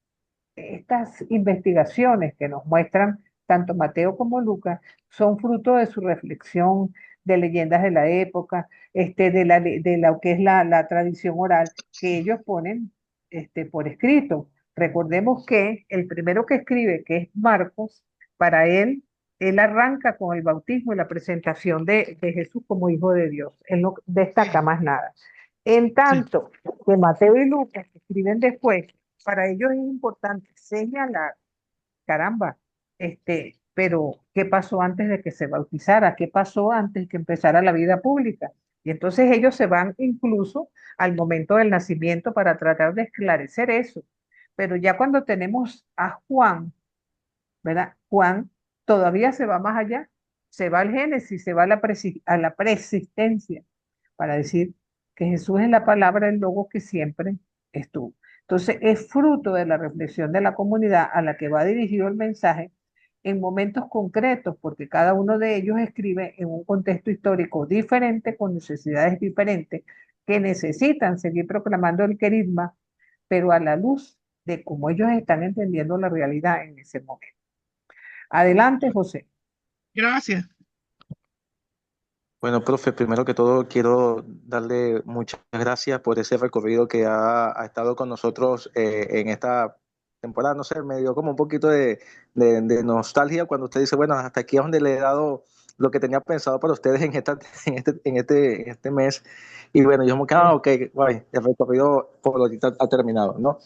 estas investigaciones que nos muestran tanto Mateo como Lucas son fruto de su reflexión, de leyendas de la época, de lo que es la tradición oral que ellos ponen por escrito. Recordemos que el primero que escribe, que es Marcos, para él arranca con el bautismo y la presentación de Jesús como hijo de Dios. Él no destaca Sí. más nada. En Sí. tanto que Mateo y Lucas, que escriben después, para ellos es importante señalar, caramba, pero ¿qué pasó antes de que se bautizara? ¿Qué pasó antes que empezara la vida pública? Y entonces ellos se van incluso al momento del nacimiento para tratar de esclarecer eso. Pero ya cuando tenemos a Juan, ¿verdad? Juan todavía se va más allá, se va al Génesis, se va a la preexistencia para decir que Jesús es la palabra del logo que siempre estuvo. Entonces, es fruto de la reflexión de la comunidad a la que va dirigido el mensaje en momentos concretos, porque cada uno de ellos escribe en un contexto histórico diferente, con necesidades diferentes, que necesitan seguir proclamando el querigma, pero a la luz de cómo ellos están entendiendo la realidad en ese momento. Adelante, José. Gracias. Bueno, profe, primero que todo quiero darle muchas gracias por ese recorrido que ha estado con nosotros en esta temporada. No sé, me dio como un poquito de nostalgia cuando usted dice, bueno, hasta aquí es donde le he dado lo que tenía pensado para ustedes en este mes. Y bueno, yo como que, ok, guay, el recorrido por ahorita ha terminado, ¿no?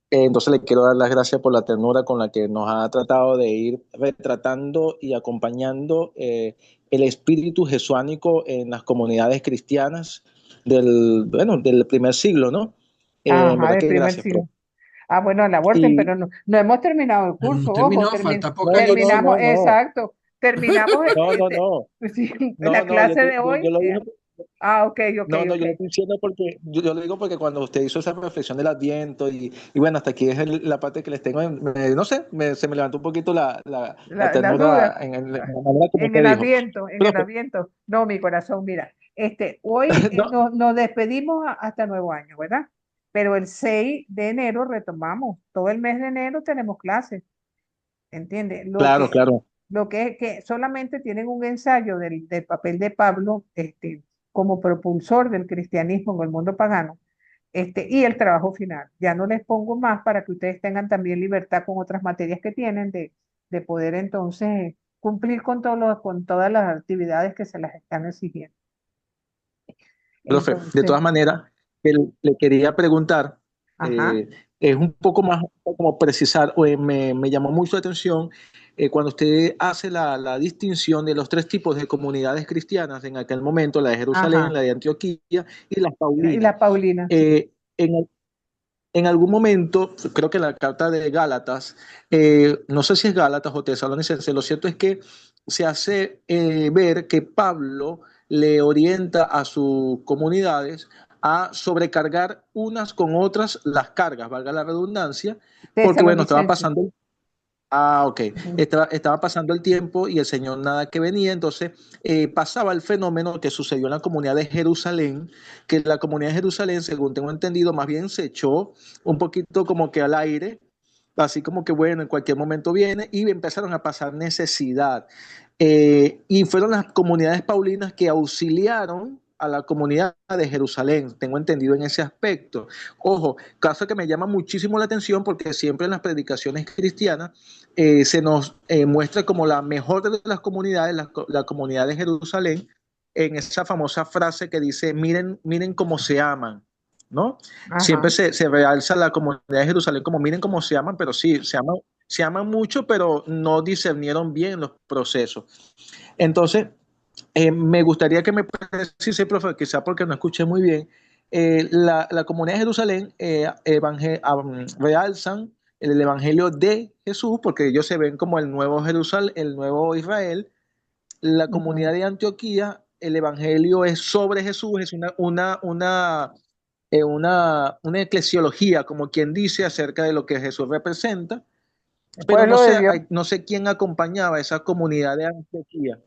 Entonces le quiero dar las gracias por la ternura con la que nos ha tratado de ir retratando y acompañando el espíritu jesuánico en las comunidades cristianas del primer siglo, ¿no? En Ajá, verdad del que primer gracias, siglo. profe. Ah, bueno, a la orden, Y pero no hemos terminado el Pero no curso, ojo, terminó, falta no, no, no, terminamos, no, Apocalipsis. no, exacto, terminamos no, no, no, sí, no, la no, clase de yo hoy. lo dije. Ok, ok, No, no, ok. yo lo estoy diciendo porque yo lo digo porque cuando usted hizo esa reflexión del Adviento y bueno, hasta aquí es la parte que les tengo, no sé, se me levantó un poquito la Las dudas ternura en la manera como en usted el dijo. Adviento, en el Profe, Adviento. No, mi corazón, mira, hoy no, nos despedimos hasta nuevo año, ¿verdad? Pero el 6 de enero retomamos, todo el mes de enero tenemos clases. ¿Entiendes? claro, claro. Lo que es que solamente tienen un ensayo del papel de Pablo como propulsor del cristianismo en el mundo pagano, y el trabajo final. Ya no les pongo más para que ustedes tengan también libertad con otras materias que tienen de poder entonces cumplir con todas las actividades que se las están exigiendo. Profe, de Entonces, todas maneras, le quería preguntar, ajá, es un poco más como precisar, me llamó mucho la atención cuando usted hace la distinción de los tres tipos de comunidades cristianas en aquel momento, la de Jerusalén, ajá. la de Antioquía y las Y Paulinas. la Paulina, sí. Eh, en algún momento, creo que en la carta de Gálatas, no sé si es Gálatas o Tesalonicenses, lo cierto es que se hace ver que Pablo le orienta a sus comunidades a sobrecargar unas con otras las cargas, valga la redundancia, porque bueno, estaba Tesalonicense. pasando. Ah, ok. Ujú. Estaba pasando el tiempo y el Señor nada que venía, entonces pasaba el fenómeno que sucedió en la comunidad de Jerusalén, que la comunidad de Jerusalén, según tengo entendido, más bien se echó un poquito como que al aire, así como que bueno, en cualquier momento viene y empezaron a pasar necesidad. Y fueron las comunidades paulinas que auxiliaron a la comunidad de Jerusalén, tengo entendido en ese aspecto. Ojo, caso que me llama muchísimo la atención porque siempre en las predicaciones cristianas se nos muestra como la mejor de las comunidades, la comunidad de Jerusalén, en esa famosa frase que dice, miren, miren cómo se aman, ¿no? Siempre Ajá. se realza la comunidad de Jerusalén como miren cómo se aman, pero sí, se aman mucho, pero no discernieron bien los procesos. Entonces, me gustaría que me precise, profe, quizá porque no escuché muy bien, la comunidad de Jerusalén realzan el evangelio de Jesús, porque ellos se ven como el nuevo Jerusalén, el nuevo Israel. La Ujú. comunidad de Antioquía, el evangelio es sobre Jesús, es una eclesiología, como quien dice, acerca de lo que Jesús representa, El pero pueblo de Dios. no sé quién acompañaba a esa comunidad de Antioquía.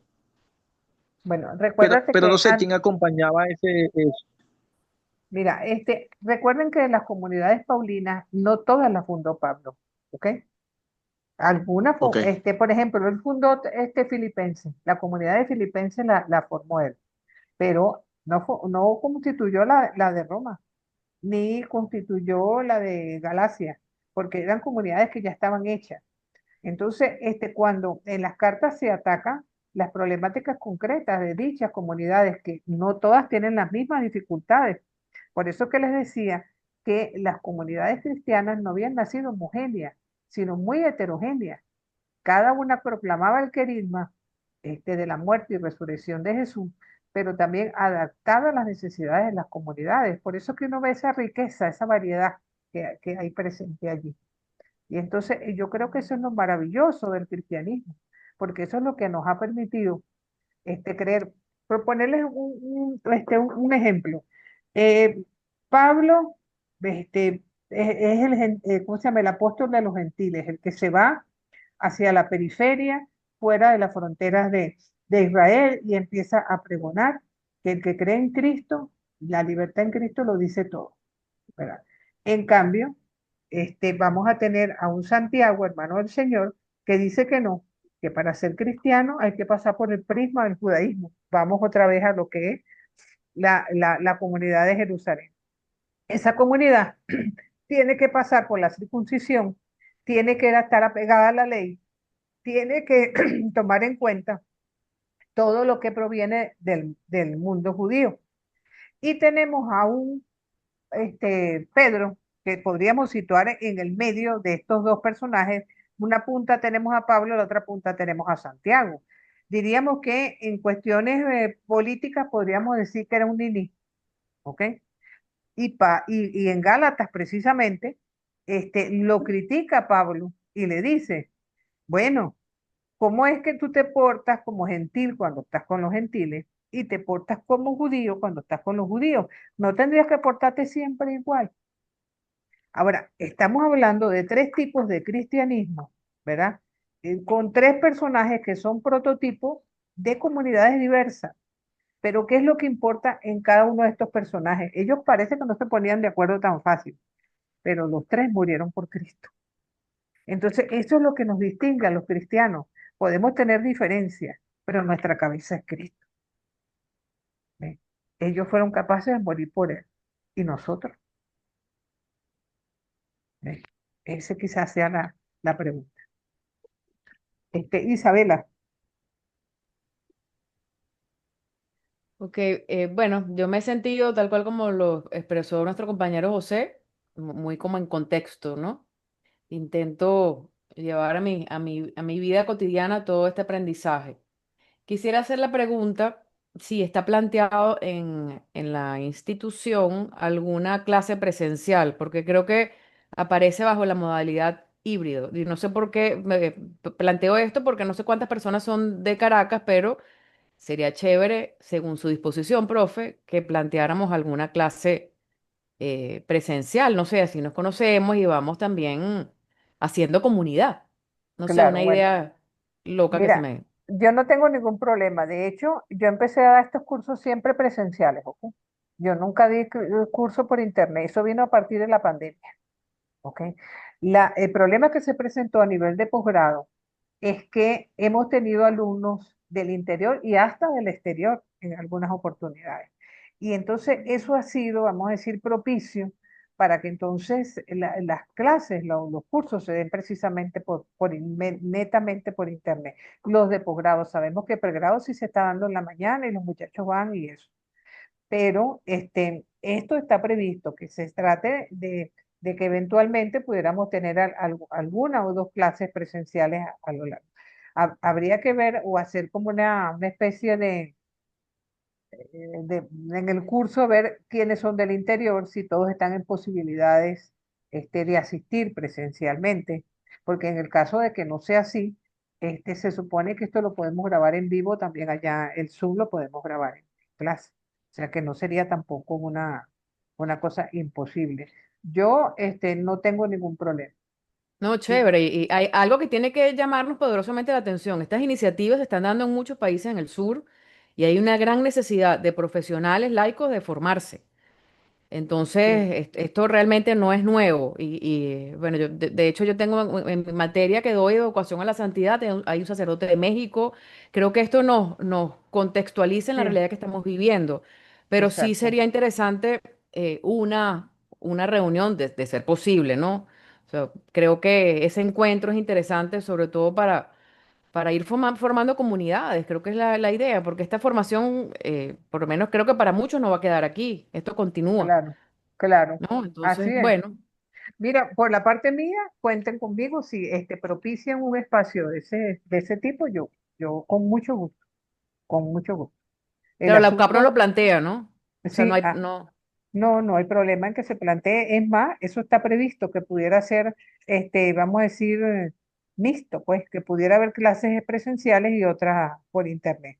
Bueno, recuérdate Pero no que sé quién acompañaba mira, recuerden que las comunidades paulinas no todas las fundó Pablo, ¿ok? Algunas, Ok, por ejemplo, él fundó Filipenses, la comunidad de Filipenses la formó él, pero no constituyó la de Roma, ni constituyó la de Galacia, porque eran comunidades que ya estaban hechas. Entonces, cuando en las cartas se atacan las problemáticas concretas de dichas comunidades, que no todas tienen las mismas dificultades. Por eso que les decía que las comunidades cristianas no habían nacido homogéneas, sino muy heterogéneas. Cada una proclamaba el querigma de la muerte y resurrección de Jesús, pero también adaptado a las necesidades de las comunidades. Por eso que uno ve esa riqueza, esa variedad que hay presente allí. Y entonces yo creo que eso es lo maravilloso del cristianismo, porque eso es lo que nos ha permitido creer. Por ponerles un ejemplo, eh, Pablo es ¿cómo se llama? El apóstol de los gentiles, el que se va hacia la periferia, fuera de las fronteras de Israel y empieza a pregonar que el que cree en Cristo, la libertad en Cristo lo dice todo, ¿verdad? En cambio, vamos a tener a un Santiago, hermano del Señor, que dice que no, que para ser cristiano hay que pasar por el prisma del judaísmo. Vamos otra vez a lo que es la comunidad de Jerusalén. Esa comunidad tiene que pasar por la circuncisión, tiene que estar apegada a la ley, tiene que tomar en cuenta todo lo que proviene del mundo judío. Y tenemos a un Pedro, que podríamos situar en el medio de estos dos personajes. Una punta tenemos a Pablo, la otra punta tenemos a Santiago. Diríamos que en cuestiones políticas podríamos decir que era un Nini, ¿ok? Y en Gálatas precisamente, lo critica Pablo y le dice, bueno, ¿cómo es que tú te portas como gentil cuando estás con los gentiles y te portas como judío cuando estás con los judíos? No tendrías que portarte siempre igual. Ahora, estamos hablando de tres tipos de cristianismo, ¿verdad? Con tres personajes que son prototipos de comunidades diversas. Pero ¿qué es lo que importa en cada uno de estos personajes? Ellos parece que no se ponían de acuerdo tan fácil, pero los tres murieron por Cristo. Entonces, eso es lo que nos distingue a los cristianos. Podemos tener diferencias, pero nuestra cabeza es Cristo. ¿Ve? Ellos fueron capaces de morir por Él. ¿Y nosotros? ¿Ve? Ese quizás sea la pregunta. Isabela. Ok, bueno, yo me he sentido tal cual como lo expresó nuestro compañero José, muy como en contexto, ¿no? Intento llevar a mi vida cotidiana todo este aprendizaje. Quisiera hacer la pregunta si está planteado en la institución alguna clase presencial, porque creo que aparece bajo la modalidad híbrido. Y no sé por qué planteo esto, porque no sé cuántas personas son de Caracas, pero sería chévere, según su disposición, profe, que planteáramos alguna clase presencial. No sé, así nos conocemos y vamos también haciendo comunidad. No sé, Claro, una bueno, idea loca que se mira, me... yo no tengo ningún problema. De hecho, yo empecé a dar estos cursos siempre presenciales, ¿ok? Yo nunca di curso por internet. Eso vino a partir de la pandemia, ¿ok? El problema que se presentó a nivel de posgrado es que hemos tenido alumnos del interior y hasta del exterior en algunas oportunidades. Y entonces eso ha sido, vamos a decir, propicio para que entonces las clases, los cursos se den precisamente netamente por internet. Los de posgrado, sabemos que pregrado sí se está dando en la mañana y los muchachos van y eso. Pero esto está previsto, que se trate de que eventualmente pudiéramos tener alguna o dos clases presenciales a lo largo. Habría que ver o hacer como una especie en el curso, ver quiénes son del interior, si todos están en posibilidades de asistir presencialmente, porque en el caso de que no sea así, se supone que esto lo podemos grabar en vivo, también allá el Zoom lo podemos grabar en clase, o sea que no sería tampoco una cosa imposible. Yo no tengo ningún problema. No, Sí, chévere. Y hay algo que tiene que llamarnos poderosamente la atención. Estas iniciativas se están dando en muchos países en el sur y hay una gran necesidad de profesionales laicos de formarse. sí, Entonces, esto realmente no es nuevo. Bueno, de hecho yo tengo en mi materia que doy educación a la santidad, hay un sacerdote de México. Creo que esto nos contextualiza en la sí, realidad que estamos viviendo. Pero sí exacto, sería interesante una reunión de ser posible, ¿no? O sea, creo que ese encuentro es interesante, sobre todo para ir formando comunidades. Creo que es la idea, porque esta formación, por lo menos creo que para muchos no va a quedar aquí. Esto continúa. claro, claro, ¿No? así Entonces, es. bueno, Mira, por la parte mía, cuenten conmigo si propician un espacio de ese tipo, yo con mucho gusto, con mucho gusto. El claro, la UCAP no lo asunto, plantea, ¿no? O sea, sí, no hay problema en que se plantee. Es más, eso está previsto que pudiera ser, vamos a decir, mixto, pues, que pudiera haber clases presenciales y otras por internet.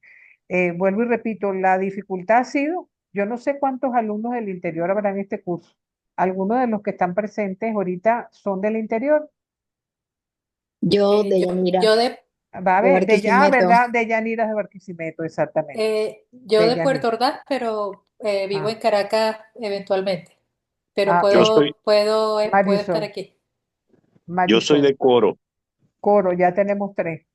Vuelvo y repito, la dificultad ha sido, yo no sé cuántos alumnos del interior habrán en este curso. Algunos de los que están presentes ahorita son del interior. Yo, Yo, Deyanira, yo Va a de ver, Barquisimeto. ¿verdad? De Yanira de Barquisimeto, exactamente. yo De de Yanira. Puerto Ordaz, pero vivo Ah, en Caracas eventualmente. Pero ah, Yo soy, puedo estar Marisol, aquí. yo soy Marisol, de Coro. Coro, ya tenemos tres.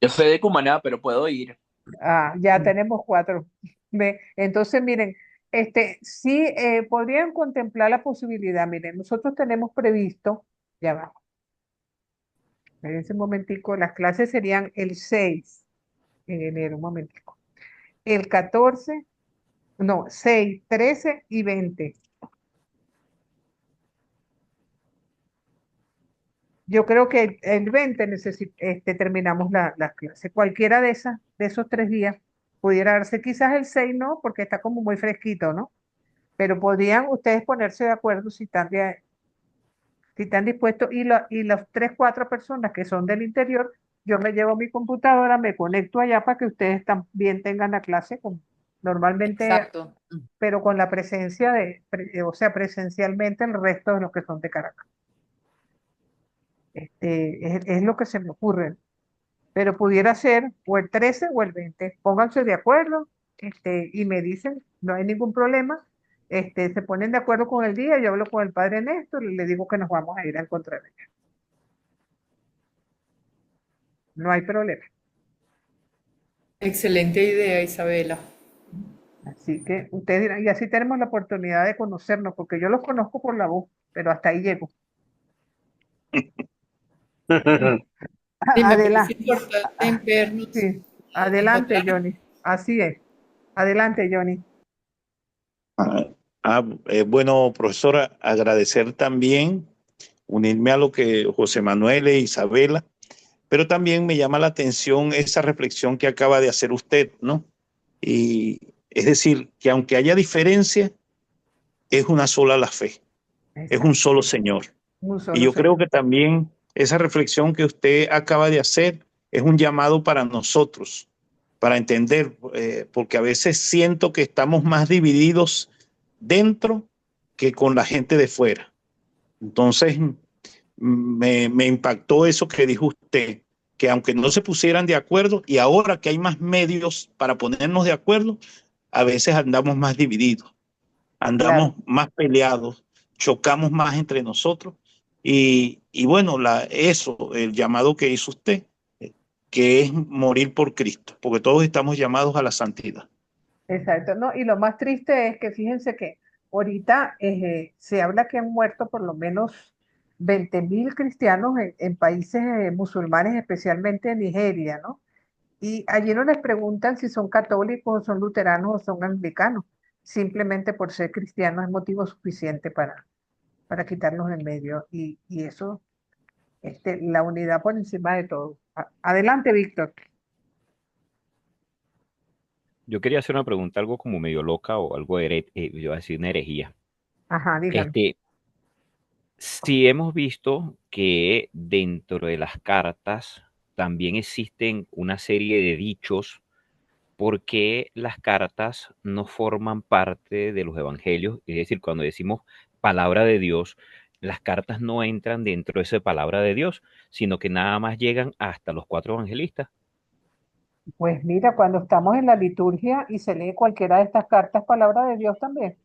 Yo soy de Cumaná, pero puedo ir. Ah, ya tenemos cuatro. Ve, entonces, miren, sí podrían contemplar la posibilidad. Miren, nosotros tenemos previsto, ya va, en ese momentico, las clases serían el 6 en enero, un momentico. El 14 no, 6 13 y 20. Yo creo que el 20 terminamos las clases. Cualquiera de esos 3 días pudiera darse, quizás el 6 no, porque está como muy fresquito, ¿no? Pero podrían ustedes ponerse de acuerdo si están dispuestos y las 3, 4 personas que son del interior, yo me llevo mi computadora, me conecto allá para que ustedes también tengan la clase normalmente, exacto. pero con la presencia o sea, presencialmente el resto de los que son de Caracas. Es lo que se me ocurre, pero pudiera ser o el 13 o el 20. Pónganse de acuerdo, y me dicen, no hay ningún problema. Se ponen de acuerdo con el día, yo hablo con el padre Néstor y le digo que nos vamos a ir a encontrar. No hay problema. Excelente idea, Isabela. Así que ustedes dirán, y así tenemos la oportunidad de conocernos, porque yo los conozco por la voz, pero hasta ahí llego. Sí, me parece Adelante, importante vernos sí, y adelante, encontrarnos. Johnny. Así es. Adelante, Johnny. Ah, bueno, profesora, agradecer también, unirme a lo que José Manuel e Isabela, pero también me llama la atención esa reflexión que acaba de hacer usted, ¿no? Y es decir, que aunque haya diferencia, es una sola la fe, es un Exacto. solo Señor. Un Y solo yo creo Señor. que también esa reflexión que usted acaba de hacer es un llamado para nosotros, para entender, porque a veces siento que estamos más divididos dentro que con la gente de fuera. Entonces, me impactó eso que dijo usted, que aunque no se pusieran de acuerdo, y ahora que hay más medios para ponernos de acuerdo, a veces andamos más divididos, andamos Claro, más peleados, chocamos más entre nosotros. Y bueno, eso, el llamado que hizo usted, que es morir por Cristo, porque todos estamos llamados a la santidad. Exacto, ¿no? Y lo más triste es que fíjense que ahorita se habla que han muerto por lo menos 20.000 cristianos en países musulmanes, especialmente en Nigeria, ¿no? Y allí no les preguntan si son católicos o son luteranos o son anglicanos. Simplemente por ser cristianos es motivo suficiente para quitarlos en medio. Y eso, la unidad por encima de todo. Adelante, Víctor. Yo quería hacer una pregunta, algo como medio loca o algo, yo iba a decir una herejía. Ajá, dígame. Este, si hemos visto que dentro de las cartas también existen una serie de dichos, ¿por qué las cartas no forman parte de los evangelios? Es decir, cuando decimos palabra de Dios, las cartas no entran dentro de esa palabra de Dios, sino que nada más llegan hasta los cuatro evangelistas. Pues mira, cuando estamos en la liturgia y se lee cualquiera de estas cartas, palabra de Dios también.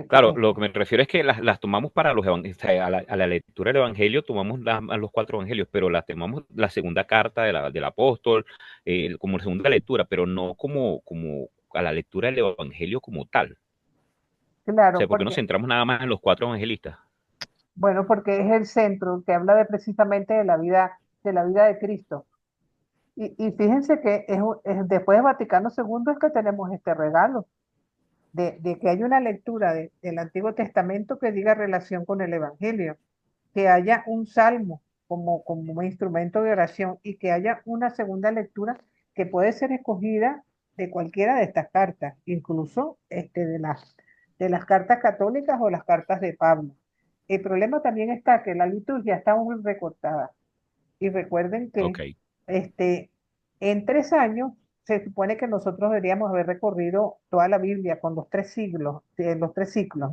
Claro, Este, lo que me refiero es que las tomamos para los a la lectura del Evangelio, tomamos a los cuatro Evangelios, pero las tomamos la segunda carta del apóstol, como segunda lectura, pero no como a la lectura del Evangelio como tal. O claro, sea, ¿por qué nos porque, centramos nada más en los cuatro evangelistas? bueno, porque es el centro que habla precisamente de la vida de Cristo. Y fíjense que después de Vaticano II es que tenemos este regalo de que hay una lectura del Antiguo Testamento que diga relación con el Evangelio, que haya un salmo como un instrumento de oración y que haya una segunda lectura que puede ser escogida de cualquiera de estas cartas, incluso de las cartas católicas o las cartas de Pablo. El problema también está que la liturgia está muy recortada. Y recuerden que Ok, este, en 3 años se supone que nosotros deberíamos haber recorrido toda la Biblia con los tres ciclos,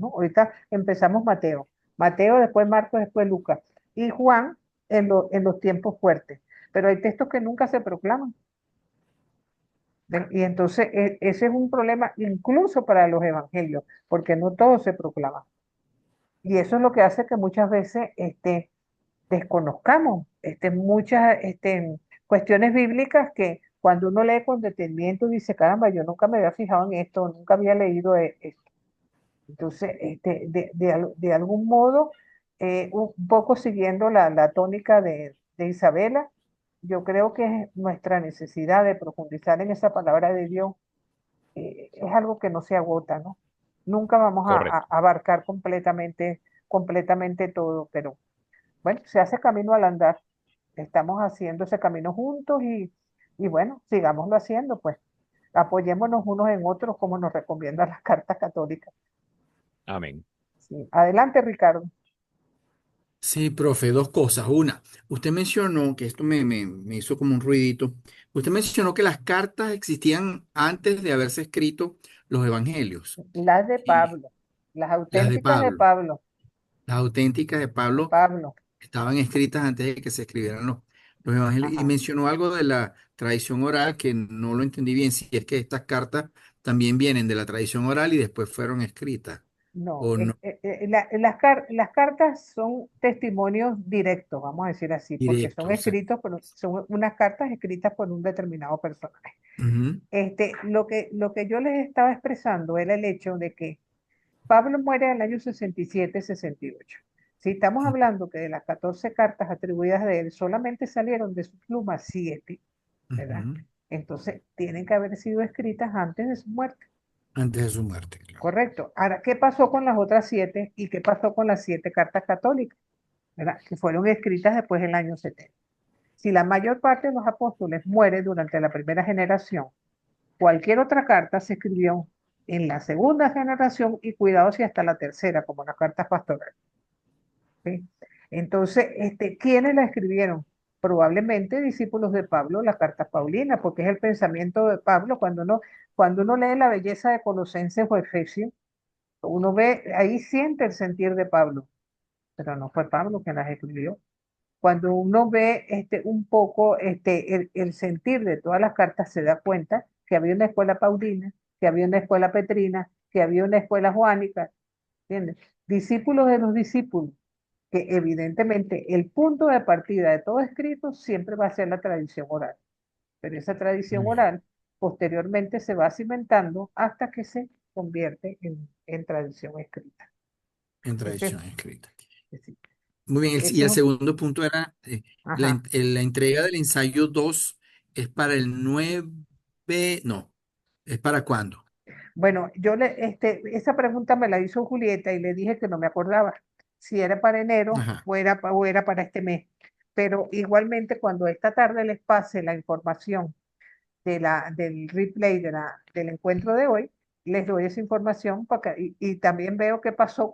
¿no? Ahorita empezamos Mateo. Mateo, después Marcos, después Lucas. Y Juan en los tiempos fuertes. Pero hay textos que nunca se proclaman. Y entonces ese es un problema incluso para los evangelios, porque no todos se proclaman. Y eso es lo que hace que muchas veces desconozcamos muchas cuestiones bíblicas que cuando uno lee con detenimiento dice, caramba, yo nunca me había fijado en esto, nunca había leído esto. Entonces, de algún modo, un poco siguiendo la tónica de Isabela, yo creo que es nuestra necesidad de profundizar en esa palabra de Dios, es algo que no se agota, ¿no? Nunca vamos a correcto. abarcar completamente todo, pero bueno, se hace camino al andar. Estamos haciendo ese camino juntos y bueno, sigámoslo haciendo, pues. Apoyémonos unos en otros como nos recomiendan las cartas católicas. Amén. Sí. Adelante, Ricardo. Sí, profe, dos cosas. Una, usted mencionó, que esto me hizo como un ruidito, usted mencionó que las cartas existían antes de haberse escrito los evangelios. Las de Y Pablo, las las de auténticas de Pablo, Pablo, las auténticas de de Pablo Pablo. estaban escritas antes de que se escribieran los evangelios. Y Ajá. mencionó algo de la tradición oral que no lo entendí bien, si es que estas cartas también vienen de la tradición oral y después fueron escritas, No, o no, las cartas son testimonios directos, vamos a decir así, porque son directos. O sea, escritos, son unas cartas escritas por un determinado personaje. ujú, Lo que yo les estaba expresando era el hecho de que Pablo muere en el año 67-68. Si estamos hablando que de las 14 cartas atribuidas de él, solamente salieron de su pluma 7, ¿verdad? ujú, Entonces, tienen que haber sido escritas antes de su muerte. antes de su muerte, claro. Correcto. Ahora, ¿qué pasó con las otras 7 y qué pasó con las 7 cartas católicas, ¿verdad? Que fueron escritas después del año 70. Si la mayor parte de los apóstoles muere durante la primera generación, cualquier otra carta se escribió en la segunda generación y cuidado si hasta la tercera, como las cartas pastorales. ¿Sí? Entonces, ¿quiénes la escribieron? Probablemente discípulos de Pablo, las cartas paulinas, porque es el pensamiento de Pablo. Cuando uno lee la belleza de Colosenses o Efesios, uno ve, ahí siente el sentir de Pablo, pero no fue Pablo quien las escribió. Cuando uno ve un poco el sentir de todas las cartas, se da cuenta que había una escuela paulina, que había una escuela petrina, que había una escuela juánica, ¿entiendes? Discípulos de los discípulos, que evidentemente el punto de partida de todo escrito siempre va a ser la tradición oral, pero esa tradición Mm. oral posteriormente se va cimentando hasta que se convierte en tradición escrita. En Ese tradición escrita. sí, Muy bien, y ese el es segundo punto era ajá. la entrega del ensayo 2 es para el 9, no, ¿es para cuándo? Bueno, esa pregunta me la hizo Julieta y le dije que no me acordaba si era para enero Ajá. o era para este mes. Pero igualmente cuando esta tarde les pase la información del replay del encuentro de hoy, les doy esa información y también veo qué pasó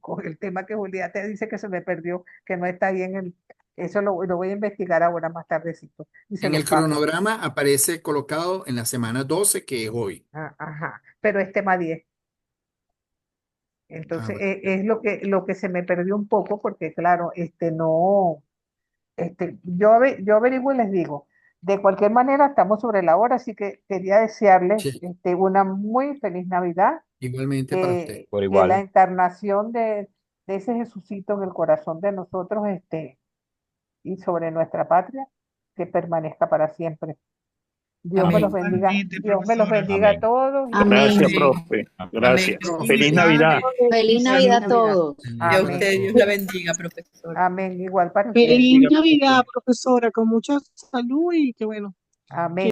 con el tema que Julieta dice que se me perdió, que no está ahí eso lo voy a investigar ahora más tardecito y se En los el paso. cronograma aparece colocado en la semana 12, que es hoy. Ajá, pero es tema 10. Entonces, Bueno. es lo que se me perdió un poco, porque claro, no, yo averiguo y les digo, de cualquier manera estamos sobre la hora, así que quería desearles Sí, una muy feliz Navidad, igualmente para usted. Por que la igual. encarnación de ese Jesucito en el corazón de nosotros, y sobre nuestra patria, que permanezca para siempre. Dios me Amén. los bendiga, Igualmente, Dios me los profesora. bendiga a Amén. todos y Gracias, Amén. profe. Amén, Gracias. profe. Feliz Felicidades Navidad. Feliz y Navidad a salud. todos. Y a Para amén, usted, Dios todos. la bendiga, profesora. amén, igual para Feliz ustedes. Bendiga, Navidad, profesora. profesora, con mucha salud y que bueno, Amén.